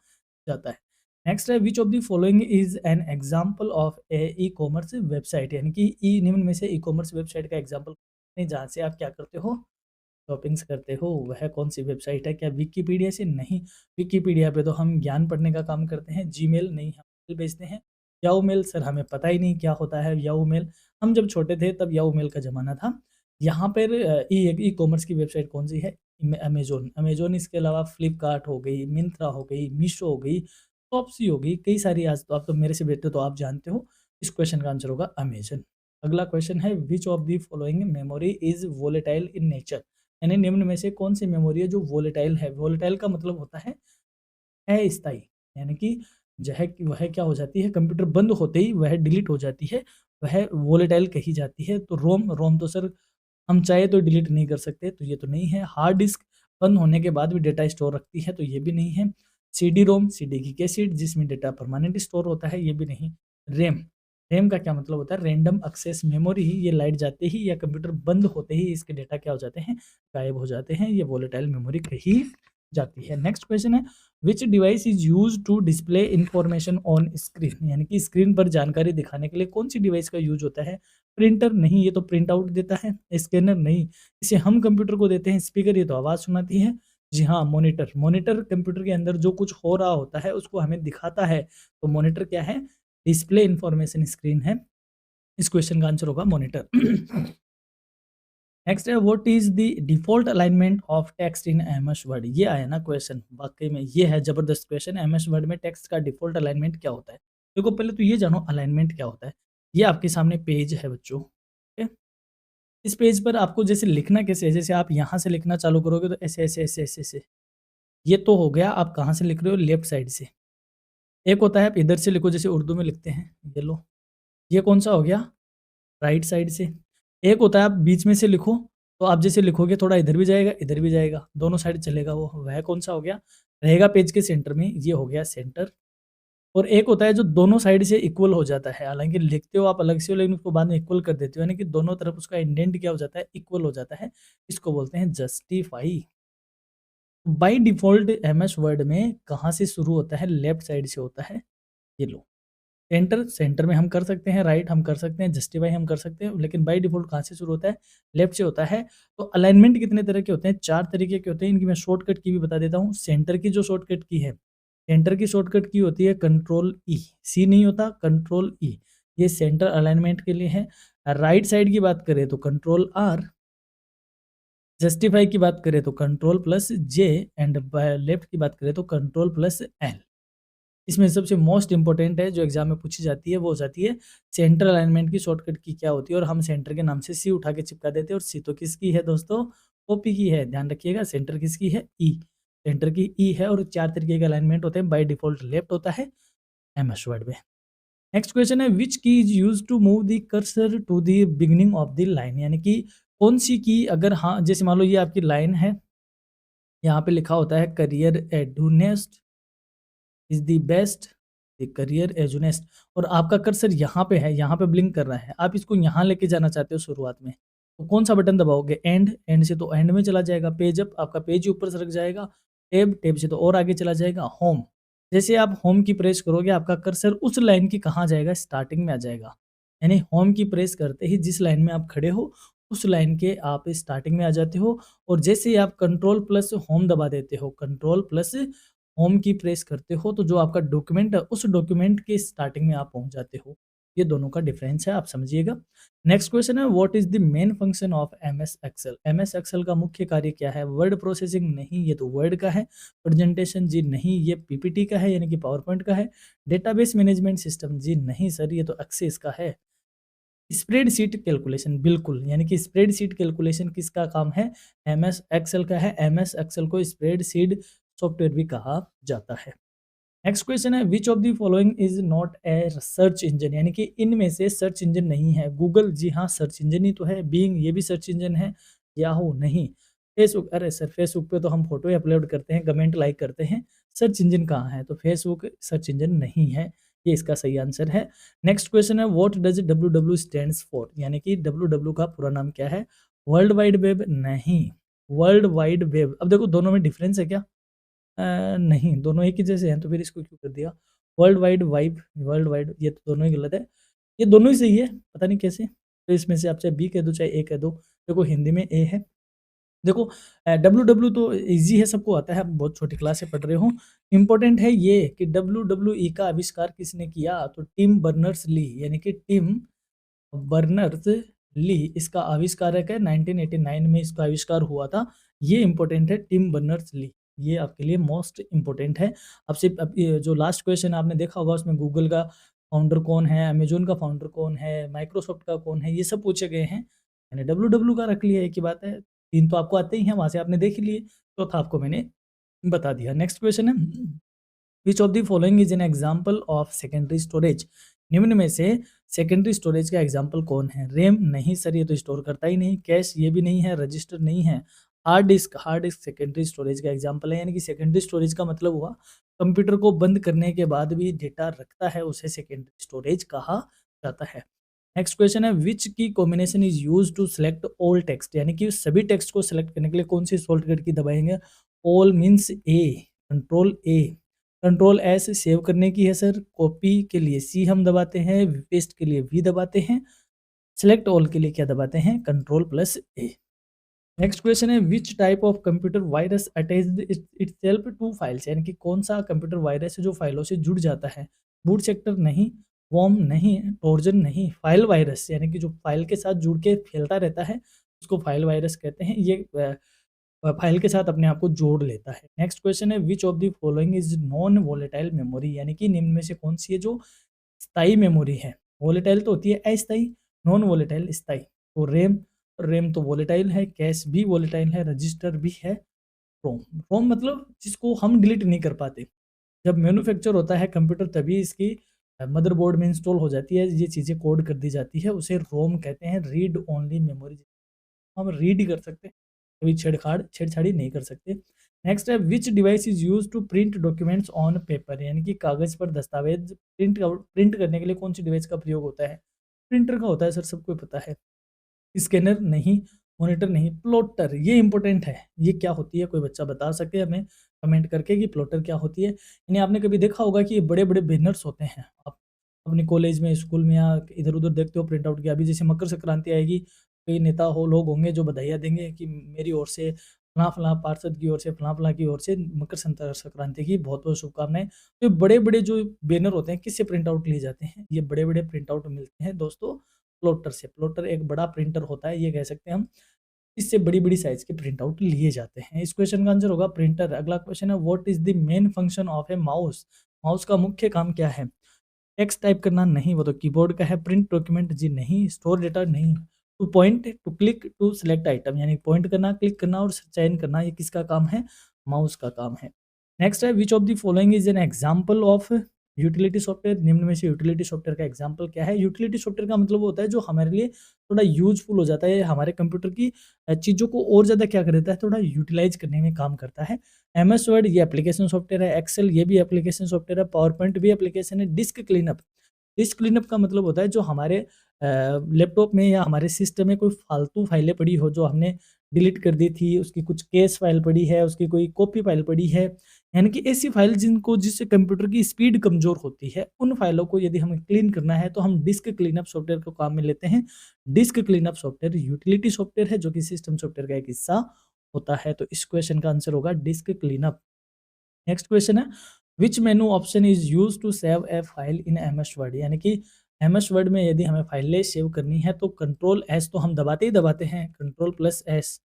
जाता है। नेक्स्ट है which of the following is an example of A e commerce website, यानी कि ई निम्न में से ई कॉमर्स वेबसाइट का एग्जांपल नहीं, जहाँ से आप क्या करते हो, शॉपिंग्स करते हो, वह कौन-सी वेबसाइट है? क्या विकिपीडिया से? नहीं, विकिपीडिया पे तो हम ज्ञान पढ़ने का काम करते हैं। जीमेल नहीं, हम मेल भेजते हैं। याहू मेल सर हमें पता ही नहीं क्या होता है याहू मेल। हम जब छोटे थे तब याहू मेल का ज़माना था। यहाँ पर ई-कॉमर्स की वेबसाइट कौन-सी है? अमेज़न। अमेज़न इसके अलावा फ्लिपकार्ट हो गई, मिंत्रा हो गई, मीशो हो गई, शॉप्सी हो गई, कई सारी आज तो आप तो मेरे से बेहतर तो आप जानते हो। इस क्वेश्चन का आंसर होगा अमेज़न। अगला क्वेश्चन है which of the following memory is volatile in nature? यानी निम्न में से कौन-सी मेमोरी है जो वोलेटाइल है? वोलेटाइल का मतलब होता है अस्थायी, यानी कि वह क्या हो जाती है, कंप्यूटर बंद होते ही वह डिलीट हो जाती है, वह वोलेटाइल कही जाती है। तो रोम रोम तो सर हम चाहे तो डिलीट नहीं कर सकते, तो ये तो नहीं है। हार्ड डिस्क बंद होने के बाद भी डेटा स्टोर रखती है, तो ये भी नहीं है। सीडी-रोम, सीडी की कैसेट जिसमें डेटा परमानेंट स्टोर होता है, ये भी नहीं। रैम, रैम का क्या मतलब होता है? रैंडम एक्सेस मेमोरी, ये लाइट जाते ही या कंप्यूटर बंद होते ही इसके डेटा क्या हो जाते हैं? गायब हो जाते हैं, ये वोलेटाइल मेमोरी कही जाती है। नेक्स्ट क्वेश्चन है which device is used to display information on screen? यानी कि स्क्रीन पर जानकारी दिखाने के लिए कौन सी डिवाइस का यूज होता है? प्रिंटर नहीं, ये तो प्रिंट आउट देता है। स्कैनर नहीं, इसे हम कंप्यूटर को देते हैं। स्पीकर, ये तो आवाज़ सुनाती है। जी हाँ, मॉनिटर, मॉनिटर कंप्यूटर के अंदर जो कुछ हो रहा होता है उसको हमें दिखाता है। तो मॉनिटर क्या है? डिस्प्ले इंफॉर्मेशन स्क्रीन है। इस क्वेश्चन का आंसर होगा मॉनिटर। नेक्स्ट है what is the default alignment of text in MS word? ये आया ना क्वेश्चन, वाकई में ये है जबरदस्त क्वेश्चन। एमएस वर्ड में टेक्स्ट का डिफॉल्ट अलाइनमेंट क्या होता है? देखो पहले तो ये जानो अलाइनमेंट क्या होता है। ये आपके सामने पेज है बच्चों, ठीक है? इस पेज पर आपको जैसे लिखना कैसे है, जैसे आप यहाँ से लिखना चालू करोगे तो ऐसे ऐसे ऐसे ऐसे ऐसे, ये तो हो गया आप कहाँ से लिख रहे हो, लेफ्ट साइड से। एक होता है आप इधर से लिखो जैसे उर्दू में लिखते हैं, ये लो, ये कौन सा हो गया, राइट साइड से। एक होता है आप बीच में से लिखो, तो आप जैसे लिखोगे थोड़ा इधर भी जाएगा, दोनों साइड चलेगा वो, वह कौन-सा हो गया? रहेगा पेज के सेंटर में, ये हो गया सेंटर। और एक होता है जो दोनों साइड से इक्वल हो जाता है, हालाँकि लिखते हो आप अलग से हो लेकिन उसको बाद में इक्वल कर देते हो, यानी कि दोनों तरफ उसका इंडेंट क्या हो जाता है, इक्वल हो जाता है। इसको बोलते हैं justify. By default MS Word में कहाँ से शुरू होता है? लेफ्ट साइड से होता है, ये लो। सेंटर, सेंटर में हम कर सकते हैं, राइट हम कर सकते हैं, जस्टिफाई हम कर सकते हैं, लेकिन बाय डिफ़ॉल्ट कहाँ से शुरू होता है? लेफ्ट से होता है। तो अलाइनमेंट कितने तरह के होते हैं? 4 तरीके के होते हैं, इनकी मैं शॉर्टकट की भी बता देता हूँ। सेंटर की जो शॉर्टकट की है, सेंटर की शॉर्टकट की होती है कंट्रोल ई, सी नहीं होता, कंट्रोल ई, ये सेंटर अलाइनमेंट के लिए है। राइट साइड की बात करें तो कंट्रोल आर, जस्टिफाई की बात करें तो control plus J, and left की बात करें तो कंट्रोल प्लस एल। इसमें सबसे मोस्ट इम्पोर्टेंट है जो एग्जाम में पूछी जाती है वो हो जाती है सेंटर अलाइनमेंट की शॉर्टकट की क्या होती है, और हम सेंटर के नाम से सी उठा के चिपका देते हैं, और सी तो किसकी है दोस्तों? ओपी की है, ध्यान रखिएगा। सेंटर किसकी है? ई, सेंटर की ई है। और 4 तरीके के अलाइनमेंट होते हैं, बाय डिफॉल्ट लेफ्ट होता है एमएस वर्ड में। नेक्स्ट क्वेश्चन है which key is use to move the cursor to the beginning of the line? यानी कि कौन सी की, अगर हाँ जैसे मान लो ये आपकी लाइन है, यहाँ पे लिखा होता है career Edunest is the best, the career Edunest, और आपका कर्सर यहाँ पे है, यहाँ पे ब्लिंक कर रहा है, आप इसको यहाँ लेके जाना चाहते हो शुरुआत में, तो कौन सा बटन दबाओगे? एंड, एंड से तो एंड में चला जाएगा। पेज अप, आपका पेज ही ऊपर सरक जाएगा। टेब, टेब से तो और आगे चला जाएगा। होम, जैसे आप होम की प्रेस करोगे आपका कर्सर उस लाइन की कहाँ जाएगा? स्टार्टिंग में आ जाएगा। यानी होम की प्रेस करते ही जिस लाइन में आप खड़े हो उस लाइन के आप स्टार्टिंग में आ जाते हो। और जैसे ही आप कंट्रोल प्लस होम दबा देते हो, कंट्रोल प्लस होम की प्रेस करते हो, तो जो आपका डॉक्यूमेंट है उस डॉक्यूमेंट के स्टार्टिंग में आप पहुंच जाते हो। ये दोनों का डिफरेंस है, आप समझिएगा। नेक्स्ट क्वेश्चन है what is the main function of MS Excel? MS Excel का मुख्य कार्य क्या है? वर्ड प्रोसेसिंग नहीं, ये तो वर्ड का है। प्रेजेंटेशन जी नहीं, ये पीपीटी का है यानी कि पावर पॉइंट का है। डेटाबेस मैनेजमेंट सिस्टम जी नहीं सर, ये तो एक्सेस का है। स्प्रेडशीट कैलकुलेशन बिल्कुल, यानी कि स्प्रेडशीट कैलकुलेशन किसका काम है? एमएस एक्सेल का है। एमएस एक्सेल को स्प्रेडशीट सॉफ्टवेयर भी कहा जाता है। नेक्स्ट क्वेश्चन है which of the following is not a search engine? यानी कि इनमें से सर्च इंजन नहीं है। गूगल जी हाँ सर्च इंजन ही तो है। बीइंग ये भी सर्च इंजन है। याहू नहीं। फेसबुक, अरे सर फेसबुक पे तो हम फोटो ही अपलोड करते हैं, कमेंट लाइक करते हैं, सर्च इंजन कहाँ है? तो फेसबुक सर्च इंजन नहीं है, ये इसका सही आंसर है। नेक्स्ट क्वेश्चन है what does W W stands for? यानी कि डब्ल्यू डब्ल्यू का पूरा नाम क्या है? वर्ल्ड वाइड वेब नहीं, वर्ल्ड वाइड वेब। अब देखो दोनों में डिफरेंस है क्या? नहीं, दोनों एक ही जैसे हैं, तो फिर इसको क्यों कर दिया? World wide vibe, world wide, ये तो दोनों ही गलत है। ये दोनों ही सही है, पता नहीं कैसे? तो इसमें से आप चाहे बी कह दो चाहे ए कह दो। देखो हिंदी में ए है। देखो डब्ल्यू डब्ल्यू तो ईज़ी है, सबको आता है, आप बहुत छोटी क्लास से पढ़ रहे हो। इम्पोर्टेंट है ये कि डब्ल्यू का आविष्कार किसने किया? तो टिम बर्नर्स-ली, यानी कि टिम बर्नर्स-ली इसका आविष्कारक है। 1989 में इसका आविष्कार हुआ था। ये इम्पोर्टेंट है, टिम बर्नर्स-ली। ये आपके लिए मोस्ट इम्पोर्टेंट है। आपसे अब ये जो लास्ट क्वेश्चन आपने देखा होगा उसमें गूगल का फाउंडर कौन है, अमेज़न का फाउंडर कौन है, माइक्रोसॉफ्ट का कौन है, ये सब पूछे गए हैं। मैंने डब्ल्यू डब्ल्यू का रख लिया, एक ही बात है। 3 तो आपको आते ही हैं, वहाँ से आपने देख ही लिए, चौथा आपको मैंने बता दिया। नेक्स्ट क्वेश्चन है, which of the following is an example of secondary storage? निम्न में से सेकेंडरी स्टोरेज का एग्जांपल कौन है? रैम नहीं सर, ये तो स्टोर करता ही नहीं। कैश ये भी नहीं है, रजिस्टर नहीं है। हार्ड डिस्क सेकेंडरी स्टोरेज का एग्जांपल है, यानी कि सेकेंडरी स्टोरेज का मतलब हुआ कंप्यूटर को बंद करने के बाद भी डेटा रखता है, उसे सेकेंडरी स्टोरेज कहा जाता है। नेक्स्ट क्वेश्चन है, which key combination is use to select all text? यानी कि सभी टेक्स्ट को सेलेक्ट करने के लिए कौन सी शॉर्टकट की दबाएंगे? ऑल मीन्स ए, कंट्रोल ए। कंट्रोल एस सेव करने की है सर, कॉपी के लिए सी हम दबाते हैं, पेस्ट के लिए वी दबाते हैं, सेलेक्ट ऑल के लिए क्या दबाते हैं? Control plus A. Next question है, which type of computer virus attached itself to files? यानी कि कौन सा कंप्यूटर वायरस है जो फाइलों से जुड़ जाता है? बूट सेक्टर नहीं, वॉर्म नहीं, ट्रोजन नहीं, फाइल वायरस यानी कि जो फाइल के साथ जुड़ के फैलता रहता है उसको फाइल वायरस कहते हैं। ये फाइल के साथ अपने आप को जोड़ लेता है। नेक्स्ट क्वेश्चन है, which of the following is non volatile memory? यानी कि निम्न में से कौन सी है जो स्थायी मेमोरी है? वोलेटाइल तो होती है अस्थायी, नॉन वोलेटाइल स्थायी। तो रैम, रैम तो वोलेटाइल है, कैश भी वोलेटाइल है, रजिस्टर भी है, रोम। रोम मतलब जिसको हम डिलीट नहीं कर पाते। जब मैन्युफैक्चर होता है कंप्यूटर तभी इसकी मदरबोर्ड में इंस्टॉल हो जाती है, ये चीज़ें कोड कर दी जाती है, उसे रोम कहते हैं, रीड ओनली मेमोरी। हम रीड ही कर सकते हैं, कभी छेड़छाड़ी नहीं कर सकते। नेक्स्ट है, which device is use to print documents on paper? यानी कि कागज पर दस्तावेज प्रिंट करने के लिए कौन सी डिवाइस का प्रयोग होता है? प्रिंटर का होता है सर, सबको पता है। स्कैनर नहीं, मॉनिटर नहीं, प्लॉटर ये इंपॉर्टेंट है। ये क्या होती है? कोई बच्चा बता सके हमें कमेंट करके कि प्लॉटर क्या होती है? यानी आपने कभी देखा होगा कि ये बड़े-बड़े बैनर्स होते हैं। आप अपने कॉलेज में, स्कूल में या इधर-उधर देखते हो प्रिंट आउट किया। अभी जैसे मकर संक्रांति आएगी, कई नेता हो लोग होंगे जो बधाइयाँ देंगे कि मेरी ओर से फलाँ-फलाँ पार्षद की ओर से, फलाँ-फलाँ की ओर से मकर संक्रांति की बहुत-बहुत शुभकामनाएँ। तो बड़े-बड़े जो बैनर होते हैं किससे प्रिंट आउट लिए जाते हैं? ये बड़े-बड़े प्रिंट आउट मिलते हैं दोस्तों प्लॉटर से। प्लॉटर एक बड़ा प्रिंटर होता है, ये कह सकते हैं हम। इससे बड़ी-बड़ी साइज़ के प्रिंट आउट लिए जाते हैं। इस क्वेश्चन का आंसर होगा प्रिंटर। अगला क्वेश्चन है, what is the main function of A mouse? Mouse का मुख्य काम क्या है? टेक्स्ट टाइप करना नहीं, वो तो कीबोर्ड का है। प्रिंट डॉक्यूमेंट जी नहीं, स्टोर डेटा नहीं। To point, to click, to select item यानी पॉइंट करना, क्लिक करना और चयन करना, ये किसका काम है? माउस का काम है। नेक्स्ट है, which of the following is an example of utility software? निम्न में से यूटिलिटी सॉफ्टवेयर का एग्जांपल क्या है? यूटिलिटी सॉफ्टवेयर का मतलब होता है जो हमारे लिए थोड़ा यूज़फुल हो जाता है, हमारे कंप्यूटर की चीज़ों को और ज़्यादा क्या कर देता है, थोड़ा यूटिलाइज़ करने में काम करता है। एमएस वर्ड ये एप्लीकेशन सॉफ्टवेयर है, एक्सेल ये भी एप्लीकेशन सॉफ्टवेयर है, पावर पॉइंट भी एप्लीकेशन है। डिस्क क्लीनअप, डिस्क क्लीनअप का मतलब होता है जो हमारे लैपटॉप में या हमारे सिस्टम में कोई फालतू फाइलें पड़ी हो जो हमने डिलीट कर दी थी, उसकी कुछ केस फाइल पड़ी है, उसकी कोई कॉपी फाइल पड़ी है, यानी कि ऐसी फाइल जिनको जिससे कंप्यूटर की स्पीड कमज़ोर होती है, उन फाइलों को यदि हमें क्लीन करना है तो हम डिस्क क्लीनअप सॉफ्टवेयर को काम में लेते हैं। Disc cleanup software utility software है जो कि सिस्टम सॉफ्टवेयर का एक हिस्सा होता है। तो इस क्वेश्चन का आंसर होगा डिस्क क्लीनअप। नेक्स्ट क्वेश्चन है, which menu option is use to save a file in MS Word? यानी कि एमएस वर्ड में यदि हमें फाइलें सेव करनी है तो कंट्रोल एस तो हम दबाते ही दबाते हैं, कंट्रोल प्लस एस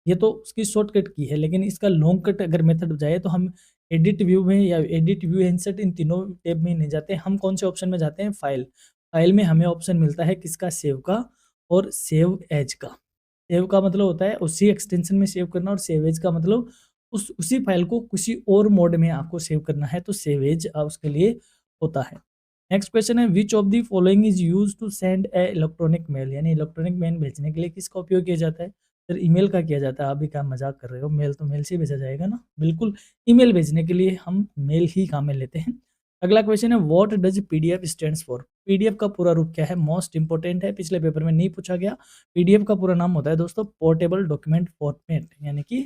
ये तो उसकी शॉर्टकट की है, लेकिन इसका लॉन्ग कट अगर मेथड जाए तो हम एडिट व्यू में या एडिट व्यू इंसर्ट इन तीनों टैब में नहीं जाते, हम कौन से ऑप्शन में जाते हैं? फाइल। फाइल में हमें ऑप्शन मिलता है किसका? सेव का और सेव एज का। सेव का मतलब होता है उसी एक्सटेंशन में सेव करना और सेव एज का मतलब उसी फाइल को किसी और मोड में आपको सेव करना है, तो सेव एज उसके लिए होता है। नेक्स्ट क्वेश्चन है, which of the following is use to send a electronic mail? यानी इलेक्ट्रॉनिक मेल भेजने के लिए किसका उपयोग किया जाता है? सर ईमेल का किया जाता है। आप भी क्या मजाक कर रहे हो? मेल तो मेल से ही भेजा जाएगा ना, बिल्कुल। ईमेल भेजने के लिए हम मेल ही काम में लेते हैं। अगला क्वेश्चन है, what does PDF stands for? PDF का पूरा रूप क्या है? मोस्ट इंपोर्टेंट है, पिछले पेपर में नहीं पूछा गया। पीडीएफ का पूरा नाम होता है दोस्तों पोर्टेबल डॉक्यूमेंट फॉर्मेट, यानी कि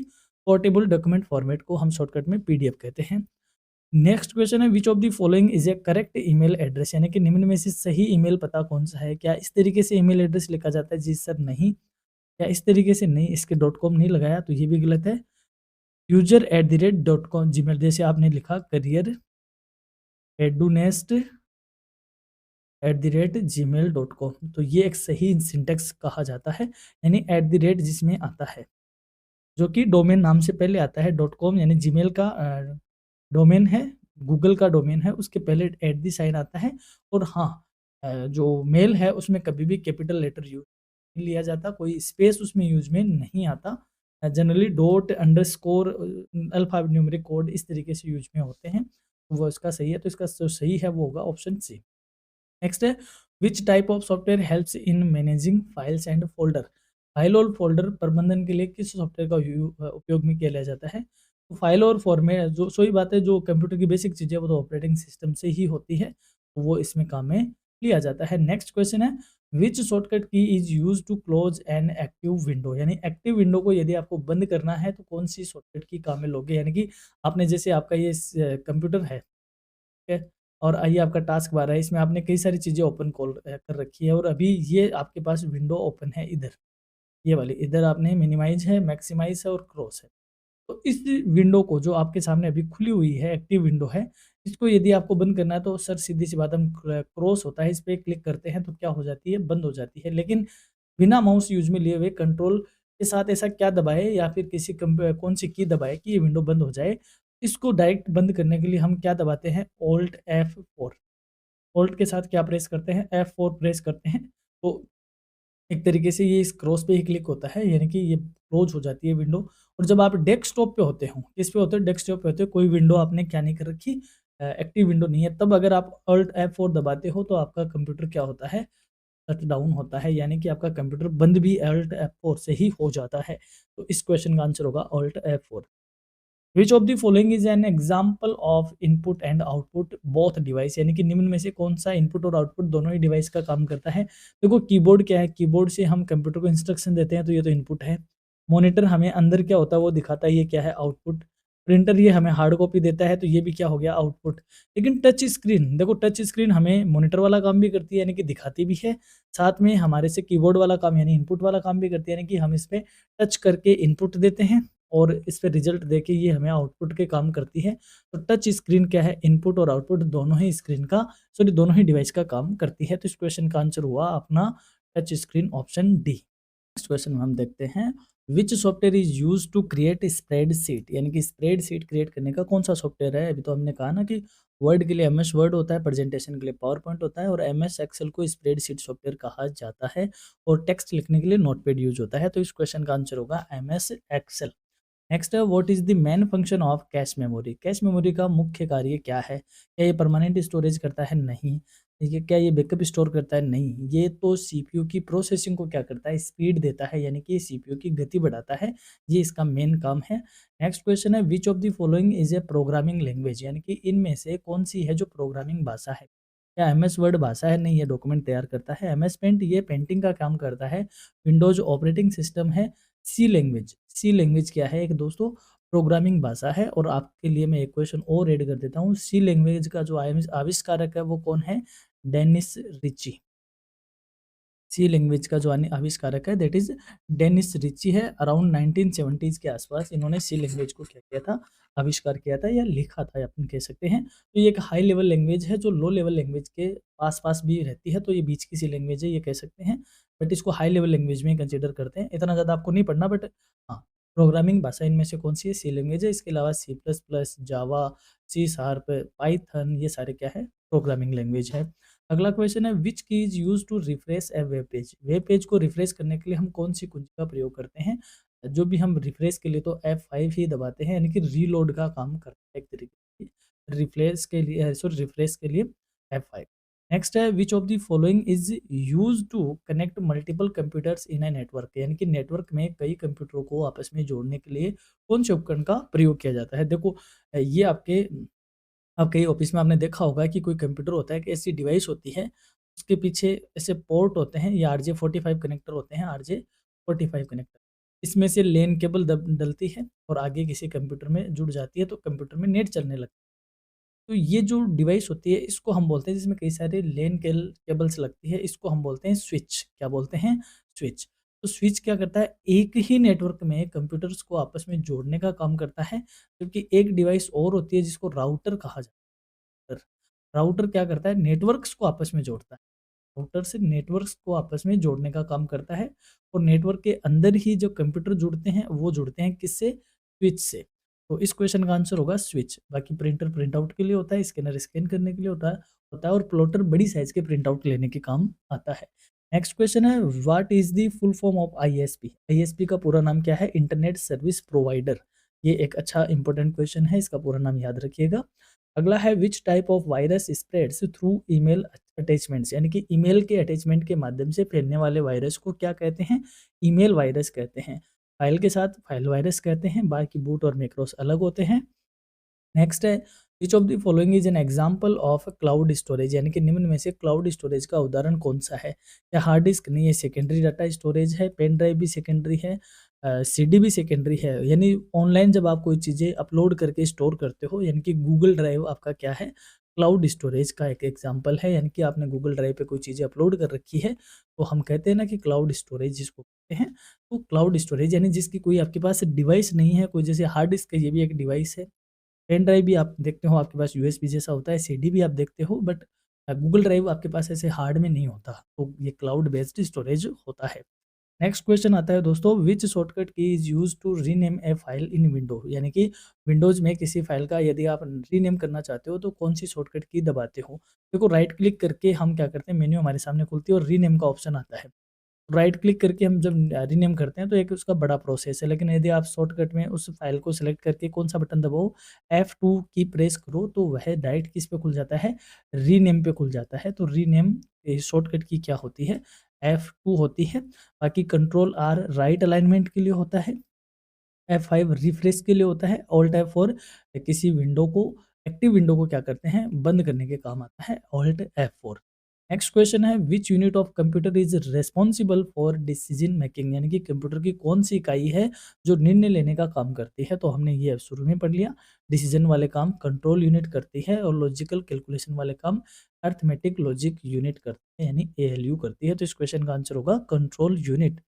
पोर्टेबल डॉक्यूमेंट फॉर्मेट को हम शॉर्टकट में पीडीएफ कहते हैं। नेक्स्ट क्वेश्चन है which of the following is A correct email address, यानी कि निम्न में से सही ईमेल पता कौन सा है? क्या इस तरीके से ईमेल एड्रेस लिखा जाता है? जी सर नहीं। क्या इस तरीके से? नहीं, इसके डॉट कॉम नहीं लगाया तो ये भी गलत है। user@.com जीमेल, जैसे आपने लिखा करियर एडुनेस्ट @gmail.com, तो ये एक सही सिंटेक्स कहा जाता है, यानी एट द रेट जिसमें आता है, जो कि डोमेन नाम से पहले आता है। डॉट कॉम यानी जीमेल का डोमेन है, गूगल का डोमेन है, उसके पहले एट द साइन आता है। और हाँ, जो मेल है उसमें कभी भी कैपिटल लेटर यूज नहीं लिया जाता, कोई स्पेस उसमें यूज में नहीं आता। Generally dot underscore alphabet numeric code इस तरीके से यूज में होते हैं, तो वो इसका सही है। तो इसका जो सही है वो होगा ऑप्शन सी। नेक्स्ट है which type of software helps in managing files and folder, file और फोल्डर प्रबंधन के लिए किस सॉफ्टवेयर का उपयोग में किया जाता है? तो फाइल और फॉर्मेट, जो सही बात है, जो कंप्यूटर की बेसिक चीज़ें वो तो ऑपरेटिंग सिस्टम से ही होती है, तो वो इसमें काम में लिया जाता है। नेक्स्ट क्वेश्चन है which shortcut key is use to close an active window, यानी एक्टिव विंडो को यदि आपको बंद करना है तो कौन सी शॉर्टकट की काम में लोगे? यानी कि आपने जैसे आपका ये कंप्यूटर है, ठीक है? और आइए आपका टास्क बार है, इसमें आपने कई सारी चीज़ें ओपन कर रखी है और अभी ये आपके पास विंडो ओपन है इधर, ये वाली, इधर आपने मिनिमाइज़ है, मैक्सिमाइज़ है और क्रॉस है। तो इस विंडो को जो आपके सामने अभी खुली हुई है, एक्टिव विंडो है, इसको यदि आपको बंद करना है तो सर सीधी-सी बात, हम क्रॉस होता है, इस पे क्लिक करते हैं तो क्या हो जाती है? बंद हो जाती है। लेकिन बिना माउस यूज़ में लिए हुए कंट्रोल के साथ ऐसा क्या दबाएँ या फिर किसी कौन-सी की दबाएँ कि ये विंडो बंद हो जाए? इसको डायरेक्ट बंद करने के लिए हम क्या दबाते हैं? Alt F4। ऑल्ट के साथ क्या प्रेस करते हैं? F4 प्रेस करते हैं। तो एक तरीके से ये इस क्रॉस पे ही क्लिक होता है, यानी कि ये क्लोज़ हो जाती है विंडो। और जब आप डेस्कटॉप पे होते हो, किस पे होते हो? डेस्कटॉप पे होते हो, कोई विंडो आपने क्या नहीं कर रखी, एक्टिव विंडो नहीं है, तब अगर आप ऑल्ट F4 दबाते हो तो आपका कंप्यूटर क्या होता है? शट डाउन होता है, यानी कि आपका कंप्यूटर बंद भी ऑल्ट F4 से ही हो जाता है। तो इस क्वेश्चन का आंसर होगा alt F4। Which of the following is an example of input and output both device, यानी कि निम्न में से कौन सा इनपुट और आउटपुट दोनों ही डिवाइस का काम करता है? देखो कीबोर्ड क्या है, कीबोर्ड से हम कंप्यूटर को इंस्ट्रक्शन देते हैं तो ये तो इनपुट है। मॉनिटर हमें अंदर क्या होता है वो दिखाता है, ये क्या है? आउटपुट। प्रिंटर ये हमें हार्ड कॉपी देता है तो ये भी क्या हो गया? आउटपुट। लेकिन टच स्क्रीन, देखो टच स्क्रीन हमें मॉनिटर वाला काम भी करती है, यानी कि दिखाती भी है, साथ में हमारे से कीबोर्ड वाला काम यानी इनपुट वाला काम भी करती है, यानी कि हम इस पे टच करके इनपुट देते हैं और इस पे रिजल्ट देके ये हमें आउटपुट के काम करती है। तो टच स्क्रीन क्या है? इनपुट और आउटपुट दोनों ही स्क्रीन का, सॉरी, दोनों ही डिवाइस का काम करती है। तो इस क्वेश्चन का आंसर हुआ अपना touch screen, option D. Next question हम देखते हैं which software is use to create spreadsheet, यानी कि स्प्रेडशीट क्रिएट करने का कौन सा सॉफ्टवेयर है? अभी तो हमने कहा ना कि वर्ड के लिए एमएस वर्ड होता है, प्रेजेंटेशन के लिए पावर पॉइंट होता है और एमएस एक्सेल को स्प्रेडशीट सॉफ्टवेयर कहा जाता है और टेक्स्ट लिखने के लिए नोटपैड यूज होता है। तो इस क्वेश्चन का आंसर होगा एमएस एक्सेल। नेक्स्ट है what is the main function of cache memory, cache memory का मुख्य कार्य क्या है? क्या ये परमानेंट स्टोरेज करता है? नहीं। ठीक है, क्या ये बैकअप स्टोर करता है? नहीं। ये तो सीपीयू की प्रोसेसिंग को क्या करता है? स्पीड देता है, यानी कि सीपीयू की गति बढ़ाता है, ये इसका मेन काम है। नेक्स्ट क्वेश्चन है which of the following is a programming language, यानी कि इनमें से कौन सी है जो प्रोग्रामिंग भाषा है? क्या एमएस वर्ड भाषा है? नहीं, ये डॉक्यूमेंट तैयार करता है। एमएस पेंट ये पेंटिंग का काम करता है। विंडोज ऑपरेटिंग सिस्टम है। सी लैंग्वेज, सी लैंग्वेज क्या है? एक दोस्तों प्रोग्रामिंग भाषा है। और आपके लिए मैं एक क्वेश्चन और ऐड कर देता हूँ, सी लैंग्वेज का जो आविष्कारक है वो कौन है? Dennis Ritchie. सी लैंग्वेज का जो आविष्कारक है दैट इज डेनिस रिची है। अराउंड 1970s के आसपास इन्होंने सी लैंग्वेज को क्या किया था? आविष्कार किया था या लिखा था अपन कह सकते हैं। तो ये एक हाई लेवल लैंग्वेज है जो लो लेवल लैंग्वेज के पास-पास भी रहती है, तो ये बीच की सी लैंग्वेज है ये कह सकते हैं। बट इसको हाई लेवल लैंग्वेज में कंसीडर करते हैं। इतना ज़्यादा आपको नहीं पढ़ना, बट हाँ, प्रोग्रामिंग भाषा इनमें से कौन-सी है? सी लैंग्वेज है। इसके अलावा सी प्लस प्लस, जावा, सी शार्प, पाइथन ये सारे क्या है? प्रोग्रामिंग लैंग्वेज है। अगला क्वेश्चन है which key is use to refresh a web page, web page को रिफ्रेश करने के लिए हम कौन सी कुंजी का प्रयोग करते हैं? जो भी हम रिफ्रेश के लिए तो F5 ही दबाते हैं, यानी कि रीलोड का काम करता है एक तरीके से। रिफ्रेश के लिए, सॉरी, रिफ्रेश के लिए F5। नेक्स्ट है which of the following is use to connect multiple computers in a network, यानी कि नेटवर्क में कई कंप्यूटरों को आपस में जोड़ने के लिए कौन से उपकरण का प्रयोग किया जाता है? देखो, ये आपके, अब कई ऑफिस में आपने देखा होगा कि कोई कंप्यूटर होता है, एक ऐसी डिवाइस होती है, उसके पीछे ऐसे पोर्ट होते हैं, ये RJ45 कनेक्टर होते हैं, RJ45 कनेक्टर। इसमें से लेन केबल दब डलती है और आगे किसी कंप्यूटर में जुड़ जाती है, तो कंप्यूटर में नेट चलने लगता है। तो ये जो डिवाइस होती है इसको हम बोलते हैं, जिसमें कई सारे लेन केबल्स लगती है, इसको हम बोलते हैं स्विच। क्या बोलते हैं? स्विच। तो स्विच क्या करता है, एक ही नेटवर्क में कंप्यूटर्स को आपस में जोड़ने का काम करता है, जबकि एक डिवाइस और होती है जिसको राउटर कहा जाता है। राउटर क्या करता है, नेटवर्क्स को आपस में जोड़ता है। राउटर से नेटवर्क्स को आपस में जोड़ने का काम करता है, और नेटवर्क के अंदर ही जो कंप्यूटर जुड़ते हैं वो जुड़ते हैं किससे? स्विच से। तो इस क्वेश्चन का आंसर होगा स्विच। बाकी प्रिंटर प्रिंट आउट के लिए होता है, स्कैनर स्कैन करने के लिए होता है, और प्लॉटर बड़ी साइज के प्रिंट आउट लेने के काम आता है। नेक्स्ट क्वेश्चन है, what is the full form of ISP? ISP का पूरा नाम क्या है? Internet service provider. ये एक अच्छा इंपॉर्टेंट क्वेश्चन है, इसका पूरा नाम याद रखिएगा। अगला है, which type of virus spreads through email attachments? यानी कि ईमेल के अटैचमेंट के माध्यम से फैलने वाले वायरस को क्या कहते हैं? ईमेल वायरस कहते हैं। फाइल के साथ फाइल वायरस कहते हैं, बाकी बूट और मैक्रोस अलग होते हैं। नेक्स्ट है, which of the following is an example of cloud storage? यानी कि निम्न में से क्लाउड स्टोरेज का उदाहरण कौन सा है? या हार्ड डिस्क नहीं, ये सेकेंडरी डाटा स्टोरेज है, पेन ड्राइव भी सेकेंडरी है, सीडी भी सेकेंडरी है। यानी ऑनलाइन जब आप कोई चीज़ें अपलोड करके स्टोर करते हो, यानी कि गूगल ड्राइव आपका क्या है? क्लाउड स्टोरेज का एक एग्जाम्पल है। यानी कि आपने गूगल ड्राइव पे कोई चीज़ें अपलोड कर रखी है, तो हम कहते हैं ना कि क्लाउड स्टोरेज जिसको कहते हैं। तो क्लाउड स्टोरेज यानी जिसकी कोई आपके पास डिवाइस नहीं है, कोई जैसे हार्ड डिस्क है, ये भी एक डिवाइस है। पेन ड्राइव भी आप देखते हो आपके पास यूएसबी जैसा होता है, सीडी भी आप देखते हो, बट गूगल ड्राइव आपके पास ऐसे हार्ड में नहीं होता, तो ये क्लाउड बेस्ड स्टोरेज होता है। नेक्स्ट क्वेश्चन आता है दोस्तों, which shortcut key is use to rename a file in window? यानी कि विंडोज में किसी फाइल का यदि आप रीनेम करना चाहते हो तो कौन सी शॉर्टकट की दबाते हो? देखो, राइट क्लिक करके हम क्या करते हैं, मेन्यू हमारे सामने खुलती है और रीनेम का ऑप्शन आता है। राइट क्लिक करके हम जब रीनेम करते हैं तो एक उसका बड़ा प्रोसेस है, लेकिन यदि आप शॉर्टकट में उस फाइल को सेलेक्ट करके कौन सा बटन दबाओ, F2 की प्रेस करो, तो वह डायरेक्ट किस पे खुल जाता है? रीनेम पे खुल जाता है। तो रीनेम शॉर्टकट की क्या होती है? F2 होती है। बाकी कंट्रोल आर राइट अलाइनमेंट के लिए होता है, F5 रिफ्रेश के लिए होता है, ऑल्ट F4 किसी विंडो को, एक्टिव विंडो को क्या करते हैं? बंद करने के काम आता है, ऑल्ट F4। नेक्स्ट क्वेश्चन है, which unit of computer is responsible for decision making? यानी कि कंप्यूटर की कौन सी इकाई है जो निर्णय लेने का काम करती है? तो हमने ये शुरू में पढ़ लिया। डिसीजन वाले काम कंट्रोल यूनिट करती है, और लॉजिकल कैलकुलेशन वाले काम अर्थमेटिक लॉजिक यूनिट करती है, यानी ALU करती है। तो इस क्वेश्चन का आंसर होगा कंट्रोल यूनिट।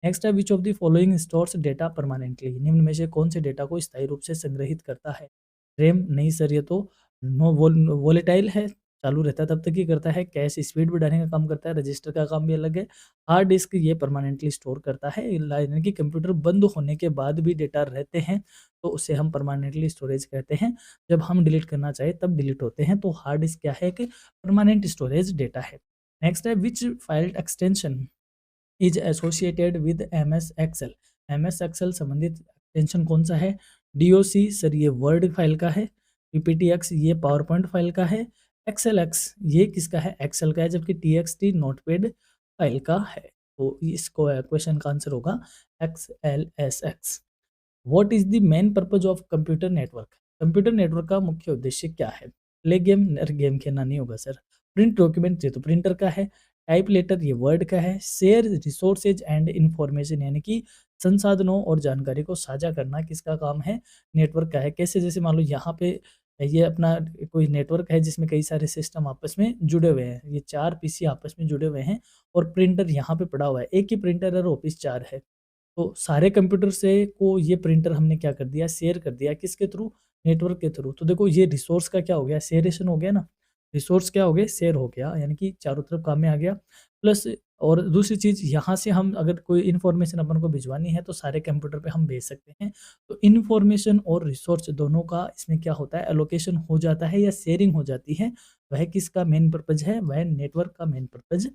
नेक्स्ट है, which of the following stores data permanently? निम्न में से कौन से डेटा को स्थायी रूप से संग्रहित करता है? रैम नहीं सर, ये तो नो वोलेटाइल है, चालू रहता है तब तक ही करता है। कैश स्पीड बढ़ाने का काम करता है, रजिस्टर का काम भी अलग है। हार्ड डिस्क ये परमानेंटली स्टोर करता है, यानी कि कंप्यूटर बंद होने के बाद भी डेटा रहते हैं, तो उसे हम परमानेंटली स्टोरेज कहते हैं। जब हम डिलीट करना चाहे तब डिलीट होते हैं, तो हार्ड डिस्क क्या है? कि परमानेंट स्टोरेज डेटा है। नेक्स्ट है, which file extension is associated with MS Excel? MS Excel संबंधित एक्सटेंशन कौन सा है? DOC सर, ये वर्ड फाइल का है। PPTX ये पावर पॉइंट फाइल का है। XLX ये किसका है? एक्सेल का है, जबकि TXT नोटपैड फाइल का है। तो इसको क्वेश्चन का आंसर होगा XLSX। What is the main purpose of computer network? Computer network का मुख्य उद्देश्य क्या है? प्ले गेम, गेम खेलना नहीं होगा सर। प्रिंट डॉक्यूमेंट, ये तो प्रिंटर का है। टाइप लेटर, ये वर्ड का है। शेयर रिसोर्सेज एंड इंफॉर्मेशन, यानी कि संसाधनों और जानकारी को साझा करना किसका काम है? नेटवर्क का है। कैसे? जैसे मान लो यहाँ पे ये अपना कोई नेटवर्क है जिसमें कई सारे सिस्टम आपस में जुड़े हुए हैं, ये 4 PC आपस में जुड़े हुए हैं, और प्रिंटर यहाँ पे पड़ा हुआ है। एक ही प्रिंटर है और ऑफिस 4 है, तो सारे कंप्यूटर से को ये प्रिंटर हमने क्या कर दिया? शेयर कर दिया। किसके थ्रू? नेटवर्क के थ्रू। तो देखो, ये रिसोर्स का क्या हो गया? शेयरेशन हो गया ना। रिसोर्स क्या हो गए? शेयर हो गया, यानी कि चारों तरफ काम में आ गया। प्लस और दूसरी चीज़, यहाँ से हम अगर कोई इन्फॉर्मेशन अपन को भिजवानी है तो सारे कंप्यूटर पे हम भेज सकते हैं। तो इन्फॉर्मेशन और रिसोर्स दोनों का इसमें क्या होता है? एलोकेशन हो जाता है या शेयरिंग हो जाती है। वह किसका मेन पर्पज है? वह नेटवर्क का मेन पर्पज।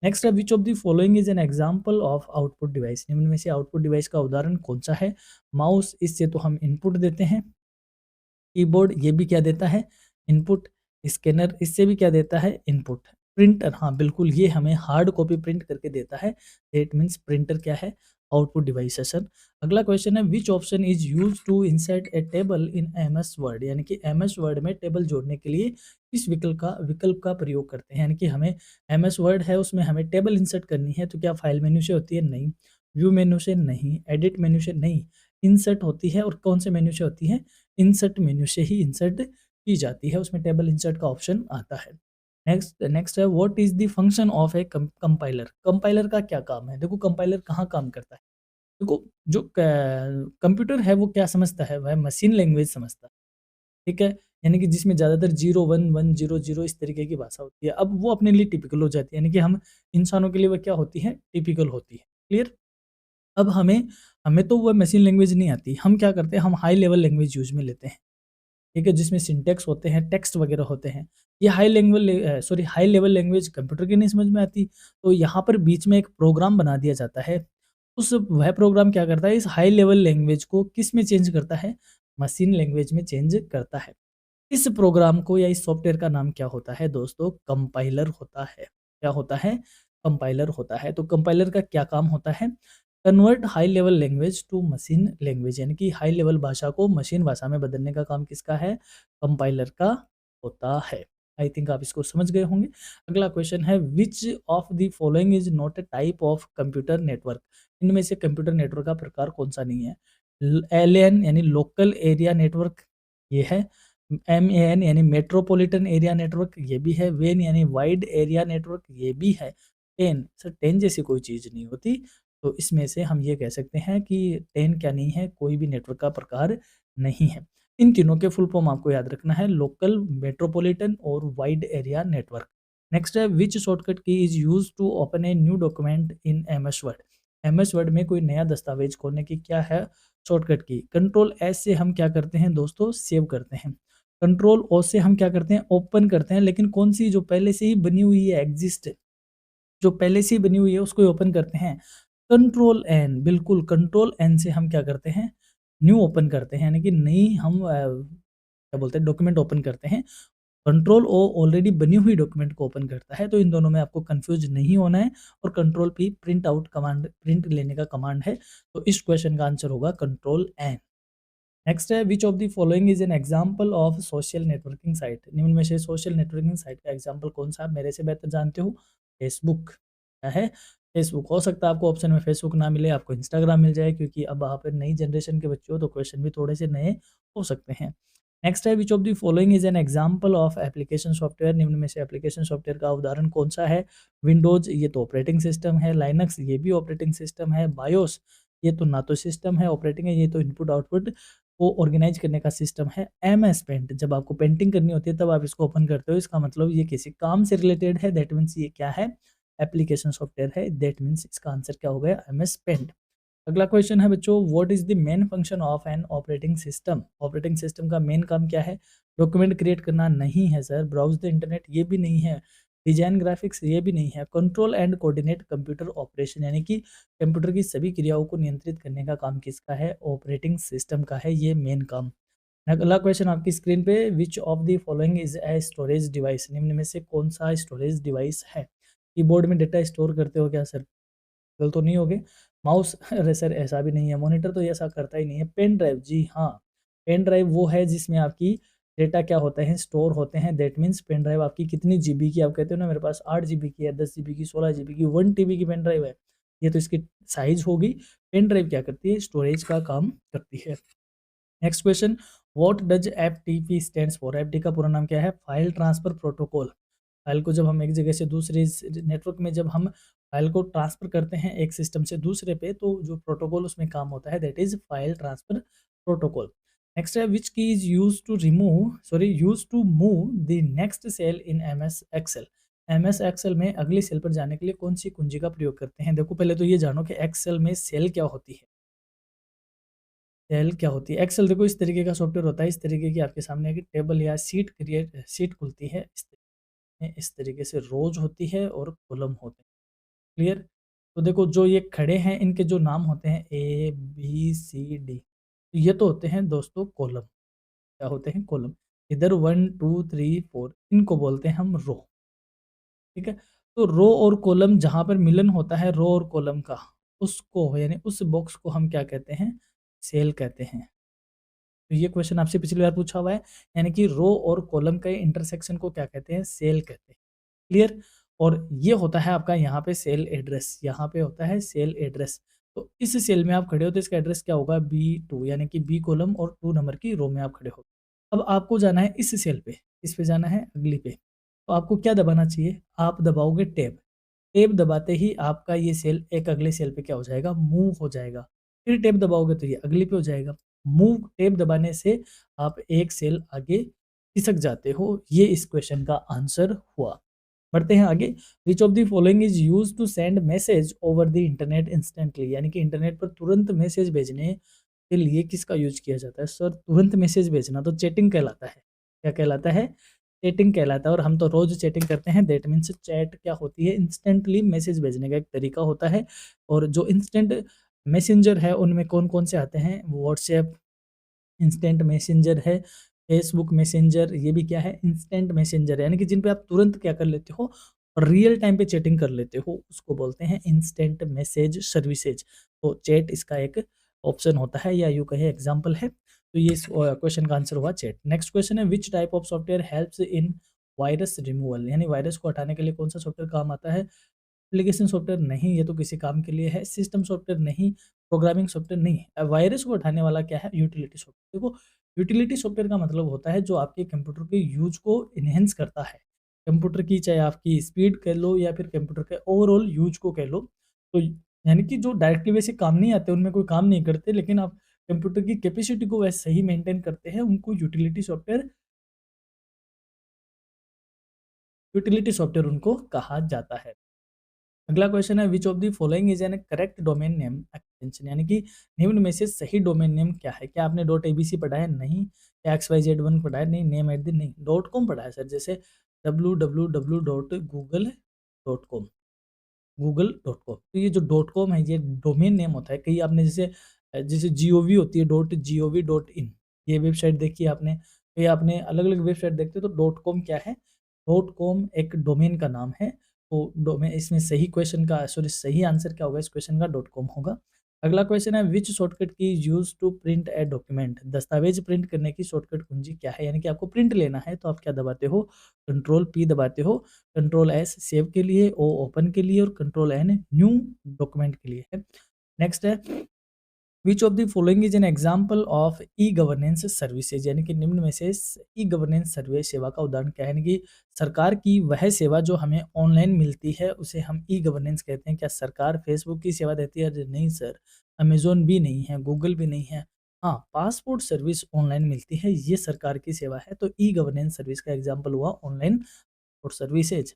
नेक्स्ट है, which of the following is an example of output device? निम्न में से आउटपुट डिवाइस का उदाहरण कौन सा है? माउस, इससे तो हम इनपुट देते हैं। कीबोर्ड, ये भी क्या देता है? इनपुट। स्कैनर, इससे भी क्या देता है? इनपुट। प्रिंटर, हाँ बिल्कुल, ये हमें हार्ड कॉपी प्रिंट करके देता है। दैट मीन्स प्रिंटर क्या है? आउटपुट डिवाइस है सर। अगला क्वेश्चन है, which option is use to insert a table in MS Word? यानी कि MS वर्ड में टेबल जोड़ने के लिए किस विकल्प का प्रयोग करते हैं? यानी कि हमें MS वर्ड है, उसमें हमें टेबल इंसर्ट करनी है, तो क्या फाइल मेन्यू से होती है? नहीं। व्यू मेन्यू से? नहीं। एडिट मेन्यू से? नहीं। इंसर्ट होती है, और कौन से मेन्यू से होती है? इंसर्ट मेन्यू से ही इंसर्ट की जाती है, उसमें टेबल इंसर्ट का ऑप्शन आता है। नेक्स्ट नेक्स्ट है what is the function of A compiler? Compiler का क्या काम है? देखो कंपाइलर कहाँ काम करता है? देखो जो कंप्यूटर है वो क्या समझता है? वह मशीन लैंग्वेज समझता है, ठीक है? यानी कि जिसमें ज़्यादातर 0 1 1 0 0 इस तरीके की भाषा होती है। अब वो अपने लिए टिपिकल हो जाती है, यानी कि हम इंसानों के लिए वो क्या होती है? टिपिकल होती है। क्लियर? अब हमें हमें तो वो मशीन लैंग्वेज नहीं आती। हम क्या करते हैं? हम हाई लेवल लैंग्वेज यूज़ में लेते हैं। ठीक है? जिसमें सिंटैक्स होते हैं, टेक्स्ट वगैरह होते हैं। ये हाई लेवल लैंग्वेज कंप्यूटर की नहीं समझ में आती। तो यहाँ पर बीच में एक प्रोग्राम बना दिया जाता है। वह प्रोग्राम क्या करता है? इस हाई लेवल लैंग्वेज को किस में चेंज करता है? मशीन लैंग्वेज में चेंज करता है। इस प्रोग्राम को या इस सॉफ्टवेयर का नाम क्या होता है दोस्तों? कंपाइलर होता है। क्या होता है? कंपाइलर होता है। तो कंपाइलर का क्या काम होता है? Convert high level language to machine language, यानी कि हाई लेवल भाषा को मशीन भाषा में बदलने का काम किसका है? कंपाइलर का होता है। आई थिंक आप इसको समझ गए होंगे। अगला क्वेश्चन है which of the following is not a type of computer network? इनमें से कंप्यूटर नेटवर्क का प्रकार कौन सा नहीं है? एलएन यानी लोकल एरिया नेटवर्क, ये है। एमएएन यानी मेट्रोपॉलिटन एरिया नेटवर्क, ये भी है। वेन यानी वाइड एरिया नेटवर्क, ये भी है। टेन सर, टेन जैसी कोई चीज़ नहीं होती। तो इसमें से हम ये कह सकते हैं कि टेन क्या नहीं है? कोई भी नेटवर्क का प्रकार नहीं है। इन तीनों के फुल फॉर्म आपको याद रखना है, लोकल, मेट्रोपॉलिटन और वाइड एरिया नेटवर्क। नेक्स्ट है which shortcut key is use to open a new document in MS Word? MS Word में कोई नया दस्तावेज खोलने की क्या है शॉर्टकट की? कंट्रोल एस से हम क्या करते हैं दोस्तों? सेव करते हैं। कंट्रोल ओ से हम क्या करते हैं? ओपन करते हैं। लेकिन कौन सी? जो पहले से ही बनी हुई है, एग्जिस्ट, जो पहले से ही बनी हुई है उसको ही ओपन करते हैं। कंट्रोल एन, बिल्कुल कंट्रोल एन से हम क्या करते हैं? न्यू ओपन करते हैं, यानी कि नई हम क्या बोलते हैं, डॉक्यूमेंट ओपन करते हैं। कंट्रोल ओ ऑलरेडी बनी हुई डॉक्यूमेंट को ओपन करता है। तो इन दोनों में आपको कंफ्यूज नहीं होना है। और control P print out command, print लेने का कमांड है। तो इस क्वेश्चन का आंसर होगा कंट्रोल एन। नेक्स्ट है which of the following is an example of social networking site? निम्न में से सोशल नेटवर्किंग साइट का एग्जांपल कौन सा? आप मेरे से बेहतर जानते हो। फेसबुक। क्या है? फेसबुक। हो सकता है आपको ऑप्शन में फेसबुक ना मिले, आपको इंस्टाग्राम मिल जाए, क्योंकि अब आप नई जनरेशन के बच्चे हो तो क्वेश्चन भी थोड़े से नए हो सकते हैं। नेक्स्ट है which of the following is an example of application software? निम्न में से एप्लीकेशन सॉफ्टवेयर का उदाहरण कौन सा है? विंडोज, ये तो ऑपरेटिंग सिस्टम है। लाइनक्स, ये भी ऑपरेटिंग सिस्टम है। बायोस, ये तो ना तो सिस्टम है, ऑपरेटिंग है, ये तो इनपुट आउटपुट को ऑर्गेनाइज करने का सिस्टम है। एमएस पेंट, जब आपको पेंटिंग करनी होती है तब आप इसको ओपन करते हो, इसका मतलब ये किसी काम से रिलेटेड है, दैट मीन्स ये क्या है? एप्लीकेशन सॉफ्टवेयर है। दैट मीन्स इसका आंसर क्या हो गया? MS Paint. अगला क्वेश्चन है बच्चों, what is the main function of an operating system? Operating system का मेन काम क्या है? डॉक्यूमेंट क्रिएट करना नहीं है सर। ब्राउज द इंटरनेट, ये भी नहीं है। डिजाइन ग्राफिक्स, ये भी नहीं है। Control and coordinate computer operation, यानी कि कंप्यूटर की सभी क्रियाओं को नियंत्रित करने का काम किसका है? ऑपरेटिंग सिस्टम का है ये मेन काम। अगला क्वेश्चन आपकी स्क्रीन पे, विच of the following is a storage device? निम्न में से कौन सा स्टोरेज डिवाइस है? कीबोर्ड में डेटा स्टोर करते हो क्या सर? गलत तो नहीं हो गए? माउस अरे सर ऐसा भी नहीं है। मॉनिटर तो ऐसा करता ही नहीं है। पेन ड्राइव, जी हाँ, पेन ड्राइव वो है जिसमें आपकी डेटा क्या होते हैं? स्टोर होते हैं। दैट मीन्स पेन ड्राइव आपकी कितनी जीबी की? आप कहते हो ना मेरे पास 8 जीबी की है, 10 जीबी की, 16 जीबी की, 1 टीबी की पेन ड्राइव है, ये तो इसकी साइज होगी। पेन ड्राइव क्या करती है? स्टोरेज का काम करती है। Next question, what does FTP stands for? FT का पूरा नाम क्या है? File transfer protocol. फाइल को जब हम एक जगह से दूसरे नेटवर्क में जब हम फाइल को ट्रांसफर करते हैं एक सिस्टम से दूसरे पे, तो जो प्रोटोकॉल उसमें काम होता है that is file transfer protocol. Next है which key is use to move the next cell in MS Excel? MS Excel में अगली सेल पर जाने के लिए कौन सी कुंजी का प्रयोग करते हैं? देखो पहले तो ये जानो कि एक्सेल में सेल क्या होती है। सेल क्या होती है? एक्सेल देखो इस तरीके का सॉफ्टवेयर होता है, इस तरीके की आपके सामने एक टेबल या सीट खुलती है। इस तरीके से रोज होती है और कॉलम होते हैं। क्लियर? तो देखो जो ये खड़े हैं इनके जो नाम होते हैं ए बी सी डी, तो ये तो होते हैं दोस्तों कॉलम। क्या होते हैं? कॉलम। इधर 1 2 3 4 इनको बोलते हैं हम रो। ठीक है? तो रो और कॉलम जहाँ पर मिलन होता है रो और कॉलम का, उसको यानी उस बॉक्स को हम क्या कहते हैं? सेल कहते हैं। तो ये क्वेश्चन आपसे पिछली बार पूछा हुआ है, यानी कि रो और कॉलम के इंटरसेक्शन को क्या कहते हैं? सेल कहते हैं। क्लियर? और ये होता है आपका यहाँ पे सेल एड्रेस, यहाँ पे होता है सेल एड्रेस। तो इस सेल में आप खड़े हो तो इसका एड्रेस क्या होगा? B2, यानी कि बी कॉलम और 2 नंबर की रो में आप खड़े हो। अब आपको जाना है इस सेल पे, इस पे जाना है अगली पे। तो आपको क्या दबाना चाहिए? आप दबाओगे टैब। टैब दबाते ही आपका ये सेल एक अगले सेल पे क्या हो जाएगा? मूव हो जाएगा। फिर टैब दबाओगे तो ये अगले पे हो जाएगा। मूव टैब दबाने से आप एक सेल आगे खिसक जाते हो। ये इस क्वेश्चन का आंसर हुआ। बढ़ते हैं आगे। Which of the following is used to send message over the internet instantly, यानी कि इंटरनेट पर तुरंत मैसेज भेजने के लिए किसका यूज़ किया जाता है? सर तुरंत मैसेज भेजना तो चैटिंग कहलाता है। क्या कहलाता है? चैटिंग कहलाता है और हम तो रोज़ चैटिंग करते हैं। दैट मीन्स चैट क्या होती है? इंस्टेंटली मैसेज भेजने का एक तरीका होता है। और जो इंस्टेंट मैसेंजर है उनमें कौन-कौन से आते हैं? व्हाट्सऐप इंस्टेंट मैसेंजर है, फेसबुक मैसेंजर, ये भी क्या है? इंस्टेंट मैसेंजर है, यानी कि जिन पे आप तुरंत क्या कर लेते हो? रियल टाइम पे चैटिंग कर लेते हो, उसको बोलते हैं इंस्टेंट मैसेज सर्विसेज। तो चैट इसका एक ऑप्शन होता है या यूँ कहें एग्ज़ाम्पल है। तो ये इस क्वेश्चन का आंसर हुआ चैट। नेक्स्ट क्वेश्चन है which type of software helps in virus removal, यानी वायरस को हटाने के लिए कौन-सा सॉफ्टवेयर काम आता है? एप्लीकेशन सॉफ्टवेयर नहीं, ये तो किसी काम के लिए है। सिस्टम सॉफ्टवेयर नहीं, प्रोग्रामिंग सॉफ्टवेयर नहीं। वायरस को हटाने वाला क्या है? Utility software. देखो, यूटिलिटी सॉफ्टवेयर का मतलब होता है जो आपके कंप्यूटर के यूज़ को एनहांस करता है। कंप्यूटर की चाहे आपकी स्पीड कह लो या फिर कंप्यूटर के ओवरऑल यूज़ को कह लो। तो यानी कि जो डायरेक्टली वैसे काम नहीं आते, उनमें कोई काम नहीं करते, लेकिन आप कंप्यूटर की कैपेसिटी को वैसे सही मेंटेन करते हैं, उनको यूटिलिटी सॉफ्टवेयर उनको कहा जाता है। अगला क्वेश्चन है which of the following is N correct domain name extension, यानी कि निम्न में से सही डोमेन नेम क्या है? क्या आपने डॉट एबीसी पढ़ा है? नहीं। क्या XYZ1 पढ़ा है? नहीं। नेम एट द नहीं। डॉट कॉम पढ़ा है सर, जैसे www.google.com, गूगल.com। तो ये जो डॉट कॉम है ये डोमेन नेम होता है। कहीं आपने जैसे जीओवी होती है .gov.in, ये वेबसाइट देखी है आपने? कहीं आपने अलग-अलग वेबसाइट देखते हो तो डॉट कॉम क्या है? डॉट कॉम एक डोमेन का नाम है। तो डोमेन इसमें सही क्वेश्चन का सॉरी सही आंसर क्या होगा इस क्वेश्चन का? डॉट कॉम होगा। अगला क्वेश्चन है which shortcut key is used to print a document, दस्तावेज़ प्रिंट करने की शॉर्टकट कुंजी क्या है? यानी कि आपको प्रिंट लेना है तो आप क्या दबाते हो? कंट्रोल पी दबाते हो। कंट्रोल एस सेव के लिए, ओ ओपन के लिए और कंट्रोल एन न्यू डॉक्यूमेंट के लिए है। नेक्स्ट है which of the following is an example of e governance services, यानी कि निम्न में से ई गवर्नेंस सर्विस सेवा का उदाहरण क्या है? यानी कि सरकार की वह सेवा जो हमें ऑनलाइन मिलती है उसे हम ई गवर्नेंस कहते हैं। क्या सरकार फेसबुक की सेवा देती है? अरे नहीं सर, अमेजोन भी नहीं है, गूगल भी नहीं है। हाँ, पासपोर्ट सर्विस ऑनलाइन मिलती है, ये सरकार की सेवा है। तो ई गवर्नेंस सर्विस का एग्जाम्पल हुआ ऑनलाइन और सर्विसेज।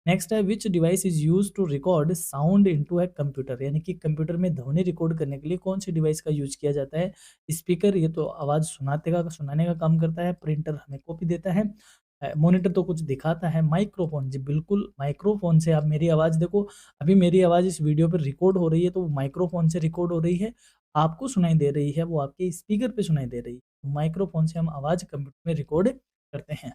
नेक्स्ट है which device is use to record sound into a computer, यानी कि कंप्यूटर में ध्वनि रिकॉर्ड करने के लिए कौन सी डिवाइस का यूज किया जाता है? स्पीकर, ये तो आवाज सुनाने का काम करता है। प्रिंटर हमें कॉपी देता है। मॉनिटर तो कुछ दिखाता है। माइक्रोफोन, जी बिल्कुल, माइक्रोफोन से आप मेरी आवाज देखो। अभी मेरी आवाज इस वीडियो पर रिकॉर्ड हो रही है तो वो माइक्रोफोन से रिकॉर्ड हो रही है। आपको सुनाई दे रही है, वो आपके स्पीकर पे सुनाई दे रही है। माइक्रोफोन से हम आवाज कंप्यूटर में रिकॉर्ड करते हैं।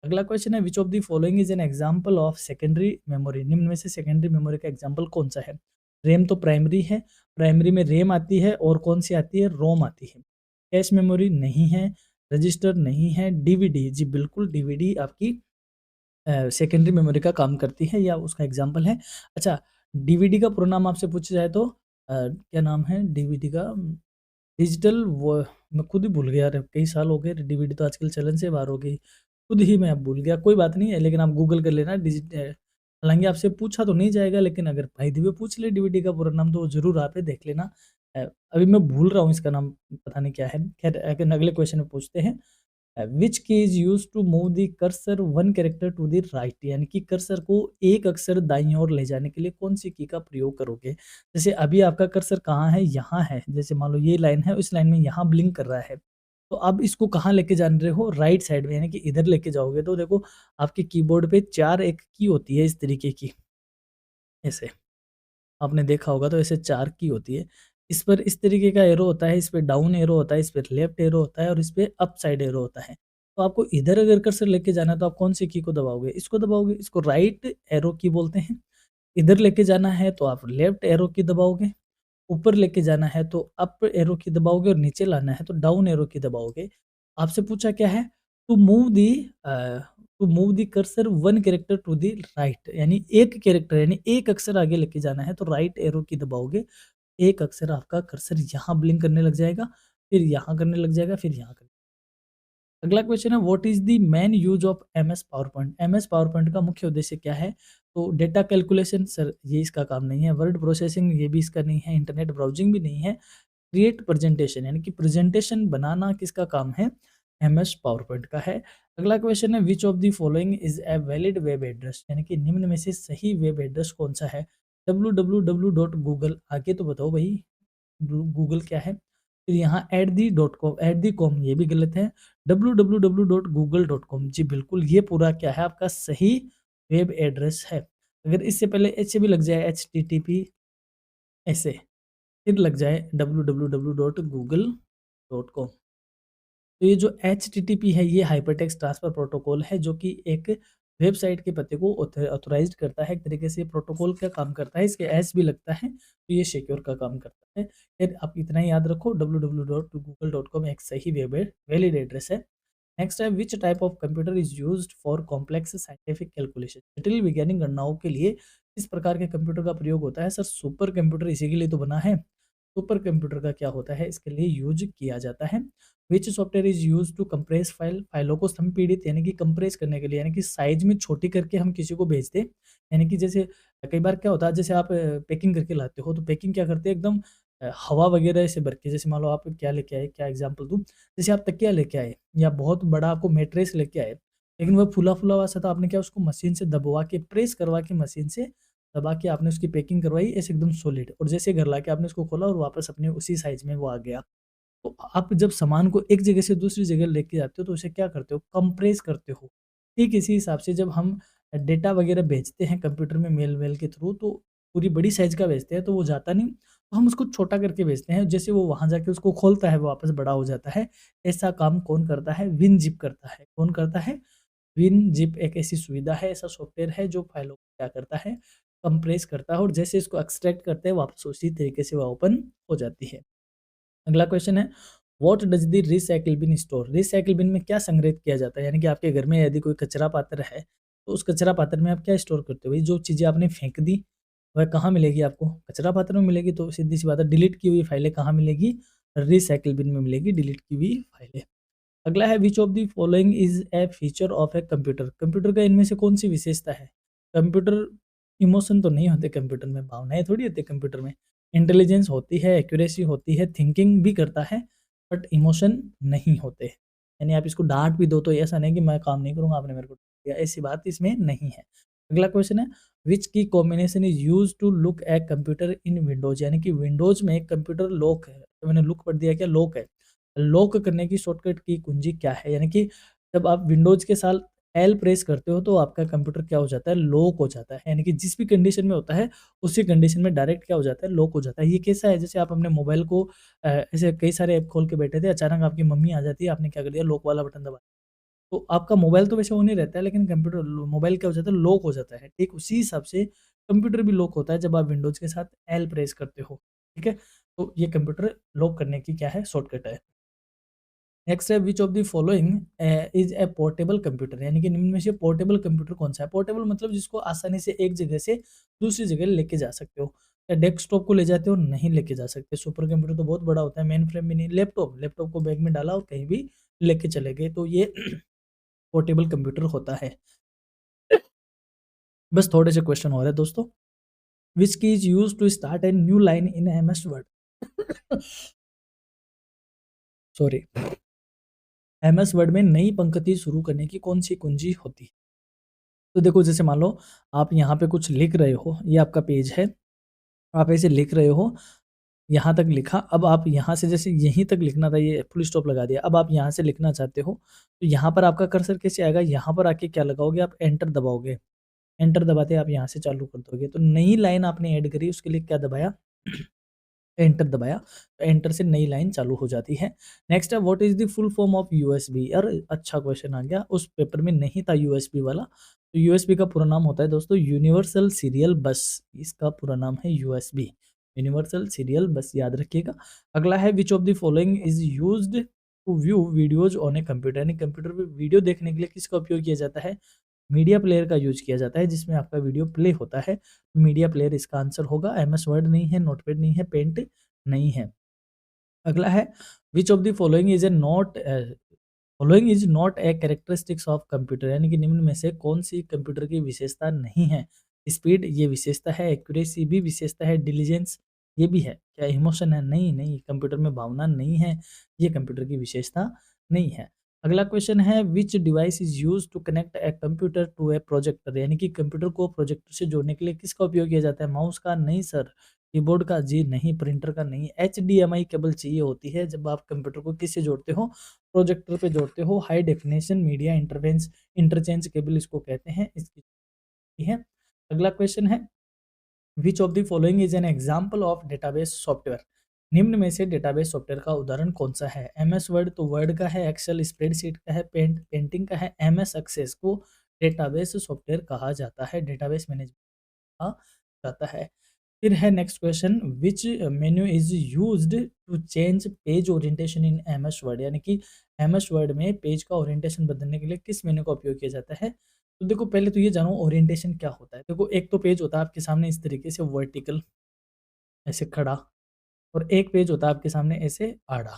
अगला क्वेश्चन है which of the following is an example of secondary memory, निम्न में से सेकेंडरी मेमोरी का एग्जांपल कौन सा है? रैम तो प्राइमरी है, प्राइमरी में रैम आती है और कौन सी आती है? रोम आती है। कैश मेमोरी नहीं है, रजिस्टर नहीं है, डीवीडी, जी बिल्कुल डीवीडी आपकी सेकेंडरी मेमोरी का काम करती है या उसका एग्जांपल है। अच्छा, डीवीडी का पूरा नाम आपसे पूछा जाए तो क्या नाम है डीवीडी का? डिजिटल वो मैं खुद ही भूल गया यार, कई साल हो गए, डीवीडी तो आजकल चलन से बाहर हो गई। खुद ही मैं अब भूल गया, कोई बात नहीं है, लेकिन आप गूगल कर लेना हालाँकि आपसे पूछा तो नहीं जाएगा, लेकिन अगर बाय द वे पूछ ले डीवीडी का पूरा नाम तो ज़रूर आप ये देख लेना। अभी मैं भूल रहा हूँ इसका नाम, पता नहीं क्या है। खैर अगले क्वेश्चन में पूछते हैं। Which key is used to move the cursor one character to the right, यानी कि कर्सर को एक अक्षर दाईं ओर ले जाने के लिए कौन-सी की का प्रयोग करोगे? जैसे अभी आपका कर्सर कहाँ है? यहाँ है। जैसे मान लो ये लाइन है, इस लाइन में यहाँ ब्लिंक कर रहा है। तो अब इसको कहाँ लेके जान रहे हो? राइट साइड में, यानी कि इधर लेके जाओगे तो देखो आपके कीबोर्ड पे 4 एक की होती है इस तरीके की, ऐसे। आपने देखा होगा तो ऐसे 4 की होती है। इस पर इस तरीके का एरो होता है, इस पे डाउन एरो होता है, इस पे लेफ्ट एरो होता है और इस पे अप साइड एरो होता है। तो आपको इधर अगर कर्सर लेके जाना है तो आप कौन-सी की को दबाओगे? इसको दबाओगे, इसको राइट एरो की बोलते हैं। इधर लेके जाना है तो आप लेफ्ट एरो की दबाओगे। ऊपर लेके जाना है तो अप एरो की दबाओगे और नीचे लाना है तो डाउन एरो की दबाओगे। आपसे पूछा क्या है? To move the uh, to move the cursor one character to the right, यानी एक कैरेक्टर यानी एक अक्षर आगे लेके जाना है तो राइट एरो की दबाओगे। एक अक्षर आपका कर्सर यहाँ ब्लिंक करने लग जाएगा, फिर यहाँ करने लग जाएगा, फिर यहाँ करने अगला क्वेश्चन है what is the main use of MS power point? MS power point का मुख्य उद्देश्य क्या है? तो डेटा कैलकुलेशन सर ये इसका काम नहीं है, वर्ड प्रोसेसिंग ये भी इसका नहीं है, इंटरनेट ब्राउजिंग भी नहीं है, क्रिएट प्रेजेंटेशन यानी कि प्रेजेंटेशन बनाना किसका काम है? एमएस पावर पॉइंट का है। अगला क्वेश्चन है which of the following is a valid web address? यानी कि निम्न में से सही वेब एड्रेस कौन-सा है? www.google आगे तो बताओ भई गूगल क्या है? फिर यहाँ @the.com ये भी गलत है। www.google.com जी बिल्कुल ये पूरा क्या है आपका सही वेब एड्रेस है। अगर इससे पहले एच से भी लग जाए http ऐसे, फिर लग जाए www.google.com तो ये जो एचटीटीपी है ये हाइपरटेक्स्ट ट्रांसफर प्रोटोकॉल है जो कि एक वेबसाइट के पते को ऑथराइज्ड करता है। एक तरीके से प्रोटोकॉल क्या काम करता है इसके एस भी लगता है तो ये सिक्योर का काम करता है। फिर आप इतना ही याद रखो www.google.com एक सही वेब वैलिड एड्रेस है। नेक्स्ट है which type of computer is used for complex scientific calculation? जटिल वैज्ञानिक गणनाओं के लिए किस प्रकार के कंप्यूटर का प्रयोग होता है? सर सुपर कंप्यूटर इसी के लिए तो बना है। सुपर कंप्यूटर का क्या होता है इसके लिए यूज किया जाता है। Which software is use to compress फाइलों को संपीड़ित यानी कि कंप्रेस करने के लिए यानी कि साइज में छोटी करके हम किसी को भेजते हैं। यानी कि जैसे कई बार क्या होता है जैसे आप पैकिंग करके लाते हो तो पैकिंग क्या करते हैं एकदम हवा वगैरह से भर के जैसे मान लो आप क्या लेके आए क्या एग्जांपल दूं जैसे आप तकिया लेके आए या बहुत बड़ा आपको मैट्रेस लेके आए लेकिन वह फूला फूला हुआ सा था आपने क्या उसको मशीन से दबवा के प्रेस करवा के मशीन से दबा के आपने उसकी पैकिंग करवाई ऐसे एकदम सॉलिड और जैसे घर लाके आपने उसको खोला और वापस अपने उसी साइज में वो आ गया। तो आप जब सामान को एक जगह से दूसरी जगह लेके जाते हो तो उसे क्या करते हो कंप्रेस करते हो। ठीक इसी हिसाब से जब हम डेटा वगैरह भेजते हैं कंप्यूटर में मेल वेल के थ्रू तो पूरी बड़ी साइज का भेजते हैं तो वो जाता नहीं तो हम उसको छोटा करके भेजते हैं जैसे वो वहां जाके उसको खोलता है वो वापस बड़ा हो जाता है। ऐसा काम कौन करता है? विनजिप करता है। कौन करता है? विनजिप एक ऐसी सुविधा है ऐसा सॉफ्टवेयर है जो फाइलों को क्या करता है कंप्रेस करता है और जैसे इसको एक्सट्रैक्ट करते हैं वापस उसी तरीके से वो ओपन हो जाती है। अगला क्वेश्चन है what does the recycle bin store? Recycle bin में क्या संग्रहित किया जाता है? यानी कि आपके घर में यदि कोई कचरा पात्र है तो उस कचरा पात्र में आप क्या स्टोर करते हो? भाई जो चीज़ें आपने फेंक दी वह कहाँ मिलेगी आपको? कचरा पात्र में मिलेगी। तो सीधी सी बात है डिलीट की हुई फाइलें कहाँ मिलेगी? रिसाइकिल बिन में मिलेगी डिलीट की हुई फाइलें। अगला है which of the following is a feature of A computer? Computer का इनमें से कौन सी विशेषता है? कंप्यूटर इमोशन तो नहीं होते कंप्यूटर में, भावनाएं थोड़ी होती है कंप्यूटर में। इंटेलिजेंस होती है, एक्यूरेसी होती है, थिंकिंग भी करता है बट इमोशन नहीं होते। यानी आप इसको डांट भी दो तो ऐसा नहीं कि मैं काम नहीं करूंगा आपने मेरे को डांट दिया, ऐसी बात इसमें नहीं है। अगला क्वेश्चन है which key combination is use to lock a computer in Windows? यानी कि विंडोज में एक कंप्यूटर लॉक है तो मैंने लुक पढ़ दिया क्या लॉक है। लॉक करने की शॉर्टकट की कुंजी क्या है? यानी कि जब आप विंडोज के साथ एल प्रेस करते हो तो आपका कंप्यूटर क्या हो जाता है? लॉक हो जाता है। यानी कि जिस भी कंडीशन में होता है उसी कंडीशन में डायरेक्ट क्या हो जाता है? लॉक हो जाता है। ये कैसा है जैसे आप अपने मोबाइल को ऐसे कई सारे ऐप खोल के बैठे थे अचानक आपकी मम्मी आ जाती है आपने क्या कर दिया लॉक वाला बटन दबा तो आपका मोबाइल तो वैसे ऑन ही रहता है लेकिन कंप्यूटर मोबाइल क्या हो जाता है? लॉक हो जाता है। ठीक उसी हिसाब से कंप्यूटर भी लॉक होता है जब आप विंडोज के साथ एल प्रेस करते हो। ठीक है? तो ये कंप्यूटर लॉक करने की क्या है? शॉर्टकट है। नेक्स्ट है which of the following is a portable computer? यानी कि निम्न में से पोर्टेबल कंप्यूटर कौन सा है? पोर्टेबल मतलब जिसको आसानी से एक जगह से दूसरी जगह लेके जा सकते हो। क्या डेस्कटॉप को ले जाते हो? नहीं लेके जा सकते। सुपर कंप्यूटर तो बहुत बड़ा होता है, मेन फ्रेम भी नहीं। लैपटॉप लैपटॉप को बैग में डाला और कहीं भी लेके चले गए तो ये पोर्टेबल कंप्यूटर होता है। बस थोड़े से क्वेश्चन हो रहे हैं दोस्तों। Which key is use to start a new line in MS Word? Sorry. MS Word में नई पंक्ति शुरू करने की कौन सी कुंजी होती है? तो देखो जैसे मान लो आप यहाँ पे कुछ लिख रहे हो, ये आपका पेज है, आप ऐसे लिख रहे हो, यहाँ तक लिखा, अब आप यहाँ से जैसे यहीं तक लिखना था, ये फुल स्टॉप लगा दिया, अब आप यहाँ से लिखना चाहते हो, तो यहाँ पर आपका कर्सर कैसे आएगा? यहाँ पर आके क्या लगाओगे आप? एंटर दबाओगे, एंटर दबाते आप यहाँ से चालू कर दोगे, तो नई लाइन आपने ऐड करी, उसके लिए क्या दबाया? एंटर दबाया, तो एंटर से नई लाइन चालू हो जाती है। नेक्स्ट है what is the full form of USB? यार अच्छा क्वेश्चन आ गया, उस पेपर में नहीं था यूएसबी वाला। तो यूएसबी का पूरा नाम होता है दोस्तों यूनिवर्सल सीरियल बस, इसका पूरा नाम है यूएसबी, यूनिवर्सल सीरियल बस, याद रखिएगा। अगला है which of the following is used to view videos on a computer? यानी कंप्यूटर पे वीडियो देखने के लिए किसका उपयोग किया जाता है? मीडिया प्लेयर का यूज किया जाता है जिसमें आपका वीडियो प्ले होता है। मीडिया प्लेयर इसका आंसर होगा। एमएस वर्ड नहीं है, नोटपैड नहीं है, पेंट नहीं है। अगला है which of the following is a not following is not a characteristics of computer, यानी कि निम्न में से कौन सी कंप्यूटर की विशेषता नहीं है? स्पीड ये विशेषता है, एक्यूरेसी भी विशेषता है, डिलीजेंस ये भी है। क्या इमोशन है? नहीं, नहीं, कंप्यूटर में भावना नहीं है, ये कंप्यूटर की विशेषता नहीं है। अगला क्वेश्चन है which device is used to connect a computer to a projector, यानी कि कंप्यूटर को प्रोजेक्टर से जोड़ने के लिए किसका उपयोग किया जाता है? माउस का? नहीं सर। कीबोर्ड का? जी नहीं। प्रिंटर का? नहीं। एचडीएमआई केबल चाहिए होती है जब आप कंप्यूटर को किससे जोड़ते हो? प्रोजेक्टर पे जोड़ते हो। High definition media interchange cable इसको कहते हैं, इसकी है। अगला क्वेश्चन है which of the following is an example of database software, निम्न में से डेटाबेस सॉफ्टवेयर का उदाहरण कौन सा है? एम एस वर्ड तो वर्ड का है, एक्सेल स्प्रेडशीट का है, पेंटिंग का है, एम एस एक्सेस को डेटाबेस सॉफ्टवेयर कहा जाता है, डेटाबेस मैनेजमेंट कहा जाता है। फिर है next question which menu is used to change page orientation in M S Word, यानी कि एम एस वर्ड में पेज का ओरिएंटेशन बदलने के लिए किस मेन्यू का उपयोग किया जाता है? तो देखो पहले तो ये जानो ओरिएंटेशन क्या होता है। देखो एक तो पेज होता है आपके सामने इस तरीके से वर्टिकल ऐसे खड़ा, और एक पेज होता है आपके सामने ऐसे आड़ा,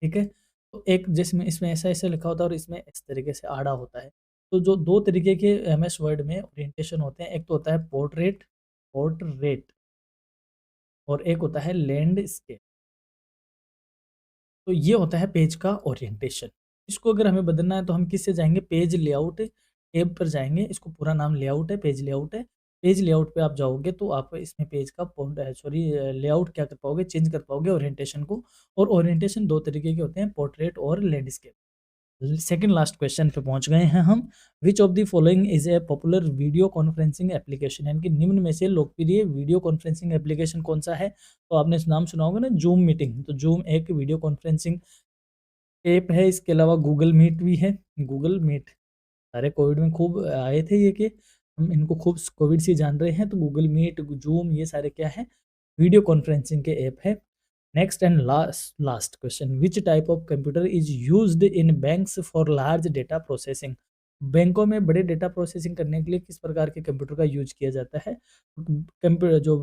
ठीक है? तो एक जिसमें इसमें ऐसा-ऐसा लिखा होता है और इसमें इस तरीके से आड़ा होता है। तो जो 2 तरीके के एमएस वर्ड में ओरिएंटेशन होते हैं, एक तो होता है पोर्ट्रेट और एक होता है लैंडस्केप। तो ये होता है पेज का ओरिएंटेशन। इसको अगर हमें बदलना है तो हम किससे जाएँगे? पेज लेआउट टैब पर जाएँगे। इसको पूरा नाम लेआउट है, पेज लेआउट है। पेज लेआउट पे आप जाओगे तो आप इसमें पेज का लेआउट क्या कर पाओगे? चेंज कर पाओगे ओरिएंटेशन को। और ओरिएंटेशन 2 तरीके के होते हैं, पोर्ट्रेट और लैंडस्केप। सेकंड लास्ट क्वेश्चन पे पहुंच गए हैं हम। विच of the following is a popular video conferencing application, यानी कि निम्न में से लोकप्रिय वीडियो कॉन्फ्रेंसिंग एप्लीकेशन कौन सा है? तो आपने नाम सुना होगा ना, जूम मीटिंग। तो जूम एक वीडियो कॉन्फ्रेंसिंग ऐप है। इसके अलावा गूगल मीट भी है। गूगल मीट सारे कोविड में खूब आए थे ये, कि हम इनको खूब कोविड से जान रहे हैं। तो गूगल मीट, जूम ये सारे क्या है? वीडियो कॉन्फ्रेंसिंग के ऐप है। Next and last last question which type of computer is used in banks for large data processing, बैंकों में बड़े डेटा प्रोसेसिंग करने के लिए किस प्रकार के कंप्यूटर का यूज किया जाता है? कंप्यूटर जो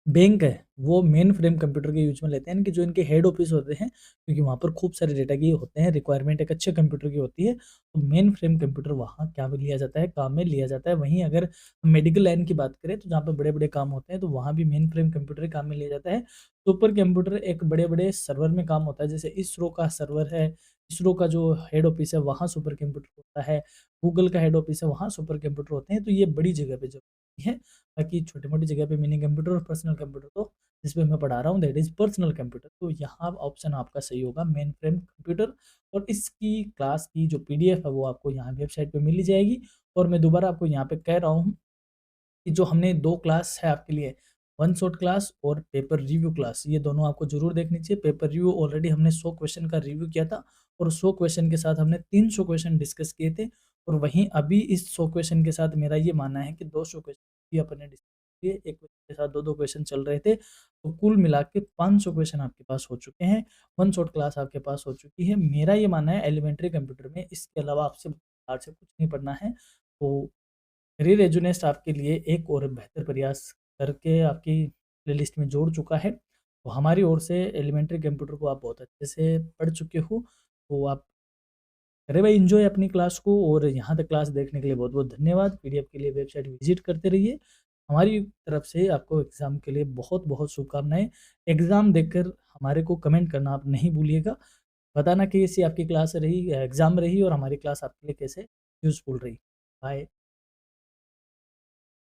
बैंक है वो मेन फ्रेम कंप्यूटर के यूज में लेते हैं, कि जो इनके हेड ऑफिस होते हैं, क्योंकि वहाँ पर खूब सारे डेटा की होते हैं, रिक्वायरमेंट एक अच्छे कंप्यूटर की होती है। तो मेन फ्रेम कंप्यूटर वहाँ क्या में लिया जाता है? काम में लिया जाता है। वहीं अगर मेडिकल लाइन की बात करें तो जहाँ पर बड़े बड़े काम होते हैं तो वहाँ भी मेन फ्रेम कंप्यूटर ही काम में लिया जाता है। सुपर कंप्यूटर एक बड़े बड़े सर्वर में काम होता है, जैसे इसरो का सर्वर है, इसरो का जो हेड ऑफिस है वहाँ सुपर कंप्यूटर होता है, गूगल का हेड ऑफिस है वहाँ सुपर कंप्यूटर होते हैं। तो ये बड़ी जगह पे जरूरी है, बाकी छोटी-मोटी जगह पे मिनी कंप्यूटर और पर्सनल कंप्यूटर, तो जिस पे मैं पढ़ा रहा हूँ दैट इज़ पर्सनल कंप्यूटर। तो यहाँ ऑप्शन आपका सही होगा मेन फ्रेम कंप्यूटर। और इसकी क्लास की जो पीडीएफ है वो आपको यहाँ वेबसाइट पे मिल ही जाएगी। और मैं दोबारा आपको यहाँ पे कह रहा हूँ कि जो हमने 2 क्लास है आपके लिए, वन शॉट क्लास और पेपर रिव्यू क्लास, ये दोनों आपको ज़रूर देखनी चाहिए। पेपर रिव्यू ऑलरेडी हमने 100 क्वेश्चन का रिव्यू किया था और 100 क्वेश्चन के साथ हमने 300 क्वेश्चन डिस्कस किए थे। और वहीं अभी इस 100 क्वेश्चन के साथ मेरा ये मानना है कि 200 क्वेश्चन भी अपन ने डिस्कस किए, एक क्वेश्चन के साथ 2-2 क्वेश्चन चल रहे थे। तो कुल मिला के 500 क्वेश्चन आपके पास हो चुके हैं, वन शॉट क्लास आपके पास हो चुकी है। मेरा ये मानना है एलिमेंट्री कंप्यूटर में इसके अलावा आपसे बाहर से कुछ नहीं पढ़ना है। तो करियर एजुनेस्ट आपके लिए एक और बेहतर प्रयास करके आपकी प्लेलिस्ट में जोड़ चुका है। तो हमारी ओर से एलिमेंट्री कंप्यूटर को आप बहुत अच्छे से पढ़ चुके हो। तो आप करें भाई एन्जॉय अपनी क्लास को, और यहाँ तक क्लास देखने के लिए बहुत-बहुत धन्यवाद। पीडीएफ के लिए वेबसाइट विज़िट करते रहिए। हमारी तरफ से आपको एग्ज़ाम के लिए बहुत-बहुत शुभकामनाएँ। एग्ज़ाम देखकर हमारे को कमेंट करना आप नहीं भूलिएगा। बताना कैसी आपकी क्लास रही, एग्ज़ाम रही और हमारी क्लास आपके लिए कैसे यूज़फुल रही। बाय।